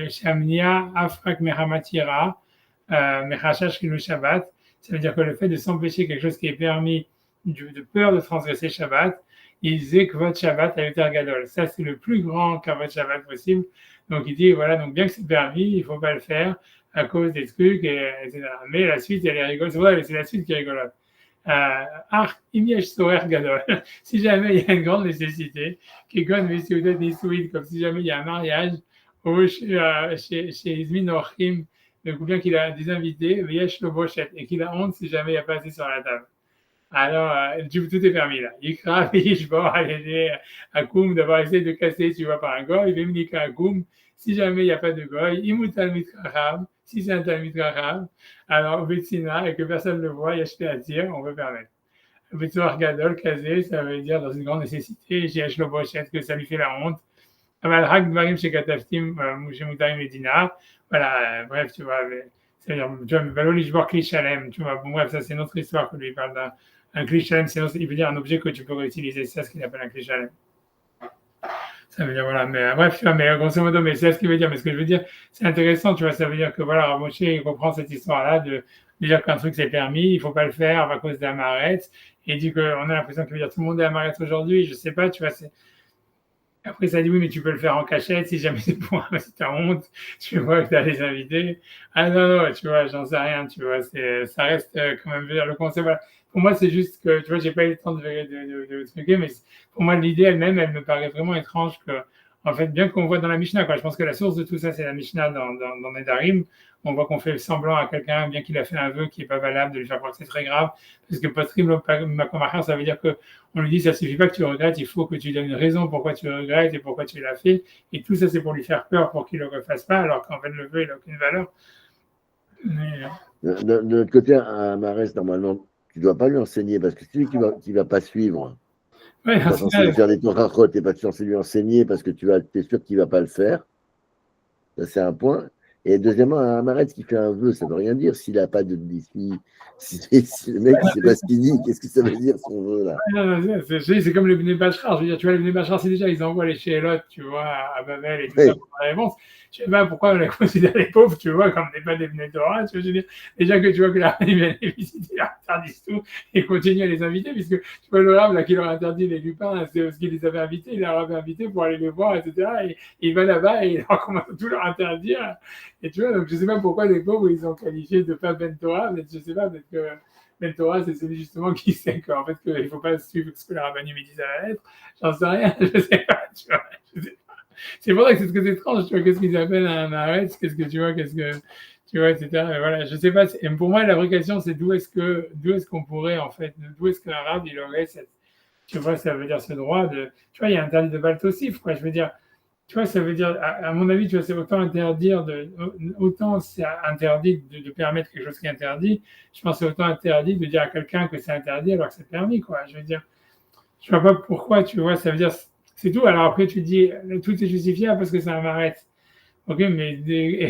Shamnia, Afrak, Mehamatira, Mechashash, Kilu Shabbat, ça veut dire que le fait de s'empêcher quelque chose qui est permis, de peur de transgresser Shabbat, il disait que votre Shabbat a été gadol. Ça, c'est le plus grand kavod Shabbat possible. Donc, il dit, voilà, donc bien que c'est permis, il ne faut pas le faire à cause des trucs, etc. Mais la suite, elle est rigolote. C'est vrai, c'est la suite qui est rigolote. Imiesh Sorer Gadol. Si jamais il y a une grande nécessité, comme si jamais il y a un mariage, ou chez Izmin Orchim, donc bien qu'il a des invités, Viesh Lobochet, et qu'il a honte si jamais il n'y a pas assez sur la table. Alors, tout est permis là. Ikra, Ishbor, Aléné, Akoum, d'avoir essayé de casser, tu vois, par un goy, Vemnika Akoum, si jamais il n'y a pas de goy, Imutal Mitracham, si c'est un Talmid Racham, alors Betsina, et que personne ne le voit, Yashté à dire, on peut permettre. Betsoar Gadol, Kazé, ça veut dire dans une grande nécessité, Yesh lo Bochet, que ça lui fait la honte. Amalhak Dvarim chez Kataftim, chez Moutarim et Dinar, voilà, bref, tu vois, c'est-à-dire, tu vois, Valo Lishbor Kli Shalem, tu vois, bon, bref, ça c'est notre histoire que lui parle d'un. Un Kli Shalem, il veut dire un objet que tu peux réutiliser, c'est ça ce qu'il appelle un Kli Shalem. Ça veut dire, voilà, mais bref, tu vois, mais grosso modo, mais c'est ce qu'il veut dire. Mais ce que je veux dire, c'est intéressant, tu vois, ça veut dire que, voilà, Rav Moshe, il comprend cette histoire-là de dire qu'un truc c'est permis, il ne faut pas le faire à cause d'Amaret. Et il dit qu'on a l'impression qu'il veut dire tout le monde est Amaret aujourd'hui, je ne sais pas, tu vois, c'est. Après, ça dit oui, mais tu peux le faire en cachette si jamais c'est pour si t'as honte, tu vois que tu as les invités. Ah non, tu vois, j'en sais rien, tu vois, ça reste quand même le concept. Voilà. Pour moi, c'est juste que, tu vois, j'ai pas eu le temps de truquer, mais pour moi, l'idée elle-même, elle me paraît vraiment étrange que, en fait, bien qu'on voit dans la Mishnah, quoi, je pense que la source de tout ça, c'est la Mishnah dans Nedarim. On voit qu'on fait semblant à quelqu'un, bien qu'il a fait un vœu qui n'est pas valable, de lui faire croire que c'est très grave, parce que Potrim Makomachar, ça veut dire qu'on lui dit, ça suffit pas que tu regrettes, il faut que tu donnes une raison pourquoi tu regrettes et pourquoi tu l'as fait, et tout ça, c'est pour lui faire peur, pour qu'il ne le refasse pas, alors qu'en fait, le vœu, il n'a aucune valeur. Mais. De l'autre côté, à Marès, normalement, tu ne dois pas lui enseigner, parce que celui qui ne va pas suivre, ouais, tu es pas censé lui faire des torachot, tu n'es pas censé lui enseigner, parce que tu es sûr qu'il ne va pas le faire. Ça, c'est un point. Et deuxièmement, un Amaretz qui fait un vœu, ça ne veut rien dire s'il n'a pas de. Si le mec ne sait pas ce qu'il dit, qu'est-ce que ça veut dire son vœu là? C'est comme le Bnei Bachar. Je veux dire, tu vois, les Bnei Bachar, c'est déjà, ils envoient les Sheelot, tu vois, à Babel et tout ça pour la réponse. je sais pas pourquoi on les considère les pauvres, tu vois, comme pas des Bnei Torah, tu vois, je veux dire, déjà que tu vois que la reine vient les visiter, ils leur interdisent tout et continuent à les inviter, puisque tu vois le rave là qui leur interdit les lupins, c'est parce qu'il les avait invités, il leur avait invités pour aller les voir, etc. Et il va là-bas et il leur commence à tout leur interdire. Et tu vois, donc je sais pas pourquoi les pauvres ils sont qualifiés de pas Ben Torah, mais je sais pas, peut-être que Ben Torah c'est celui justement qui sait qu'en fait qu'il faut pas suivre ce que la rabbinim dit à la lettre. J'en sais rien, je sais pas, tu vois. Je sais pas. C'est pour ça que c'est ce que c'est étrange, tu vois, qu'est-ce qu'ils appellent un arrêt, qu'est-ce que tu vois, qu'est-ce que tu vois, etc. Et voilà, je sais pas. Et pour moi, la vraie question, c'est d'où est-ce qu'on pourrait en fait, d'où est-ce qu'un arabe il aurait cette, tu vois, ça veut dire ce droit de, tu vois, il y a interdit de baltosif, quoi. Je veux dire, tu vois, ça veut dire, à mon avis, tu vois, c'est autant c'est interdit de permettre quelque chose qui est interdit. Je pense que c'est autant interdit de dire à quelqu'un que c'est interdit alors que c'est permis, quoi. Je veux dire, je vois pas pourquoi, tu vois, ça veut dire, c'est tout. Alors après, tu dis, tout est justifiable parce que c'est un marais. Ok, mais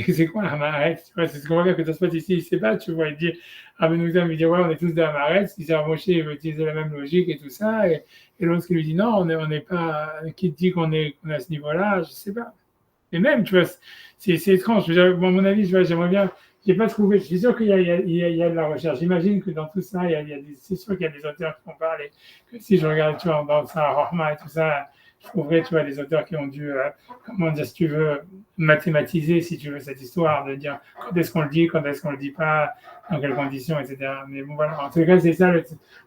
c'est quoi un marais? Tu vois, c'est ce qu'on voit bien que ça se passe ici, il sait pas, tu vois, il dit, ah ben nous, il dit, ouais, on est tous des marais, il s'est Moshe, il veut utiliser la même logique et tout ça, et l'autre qui lui dit, non, on n'est pas, qui dit qu'on est à ce niveau-là, je sais pas. Et même, tu vois, c'est étrange. À mon avis, tu vois, j'aimerais bien. J'ai pas trouvé. Je suis sûr qu'il y a de la recherche. J'imagine que dans tout ça, c'est sûr qu'il y a des auteurs qui en parlent. Et que si je regarde, tu vois, dans ça, Rohma et tout ça, je trouverais, tu vois, des auteurs qui ont dû, comment dire, si tu veux, mathématiser, si tu veux, cette histoire de dire quand est-ce qu'on le dit, quand est-ce qu'on le dit pas, dans quelles conditions, etc. Mais bon, voilà. En tout cas, c'est ça le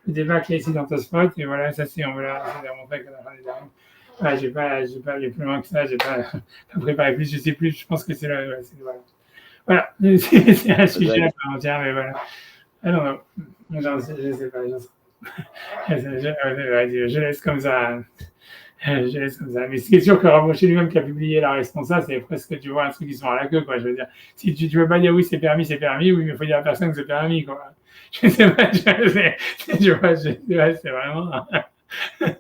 débat qu'il y a ici dans Tosfot. Et voilà, ça, on verra, c'est démontré que la fin des derniers. Ah, j'ai pas allé plus loin que ça, j'ai pas préparé plus, je sais plus, je pense que c'est là, ouais, voilà. Voilà, c'est un sujet à part entière, mais voilà. Ah non, non, je sais pas, je laisse comme ça, je laisse comme ça. Mais c'est sûr que Ramosché lui-même qui a publié la responsable, c'est presque, tu vois, un truc qui sont à la queue, quoi, je veux dire. Si tu veux pas dire oui, c'est permis, oui, mais il faut dire à personne que c'est permis, quoi. Je sais pas, tu vois, c'est vraiment... c'est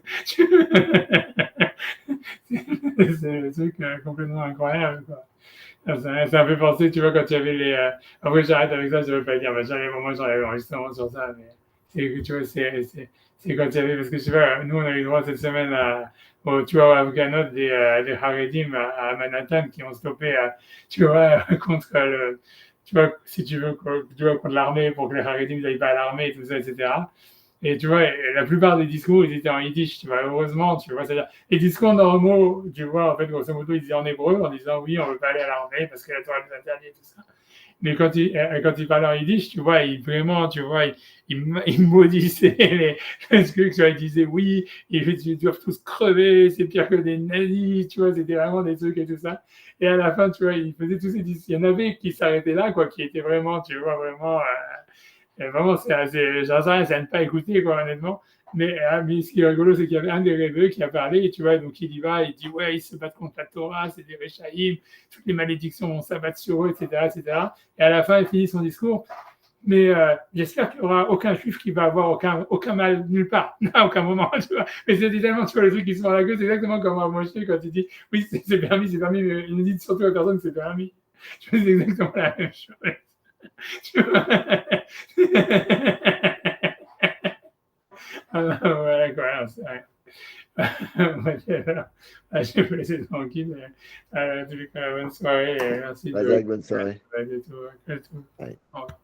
le truc complètement incroyable, quoi. Ça me fait penser, tu vois, quand il y avait les. Après, j'arrête avec ça, je ne veux pas dire, mais moi, j'en avais enregistrement sur ça, mais tu vois, c'est quand il y avait. Parce que, tu vois, nous, on a eu droit cette semaine tu vois, à Afghanot, des Haredim à Manhattan qui ont stoppé, tu vois, contre le. Tu vois, si tu veux, tu vois, contre l'armée, pour que les Haredim n'aillent pas à l'armée, tout ça, etc. Et tu vois, la plupart des discours, ils étaient en yiddish, tu vois, heureusement, tu vois. C'est-à-dire, les discours normaux, tu vois, en fait, grosso modo, ils disaient en hébreu, en disant oui, on ne veut pas aller à l'armée parce que la Torah nous interdit et tout ça. Mais quand il parlait en yiddish, tu vois, vraiment, tu vois, il maudissait les trucs, tu vois, il disait oui, ils doivent tous crever, c'est pire que des nazis, tu vois, c'était vraiment des trucs et tout ça. Et à la fin, tu vois, il faisait tous ces discours. Il y en avait qui s'arrêtaient là, quoi, qui étaient vraiment, tu vois, vraiment. Vraiment, j'en sais rien, c'est à ne pas écouter, quoi, honnêtement. Mais ce qui est rigolo, c'est qu'il y avait un des rêveux qui a parlé, et tu vois, donc il y va, il dit, ouais, ils se battent contre la Torah, c'est des Réchaïm, toutes les malédictions vont s'abattre sur eux, etc., etc. Et à la fin, il finit son discours. Mais j'espère qu'il n'y aura aucun juif qui va avoir aucun mal nulle part, à aucun moment, tu vois. Mais c'est tellement, tu vois, les trucs qui sont à la gueule, c'est exactement comme à Moshe quand il dit, oui, c'est permis, mais il ne dit surtout à personne que c'est permis. Tu vois, c'est exactement la même chose. Tu vois. Voilà quoi, c'est vrai. Je vais vous laisser tranquille. Bonne soirée et merci Bonne soirée. de tout. Ouais. Au revoir.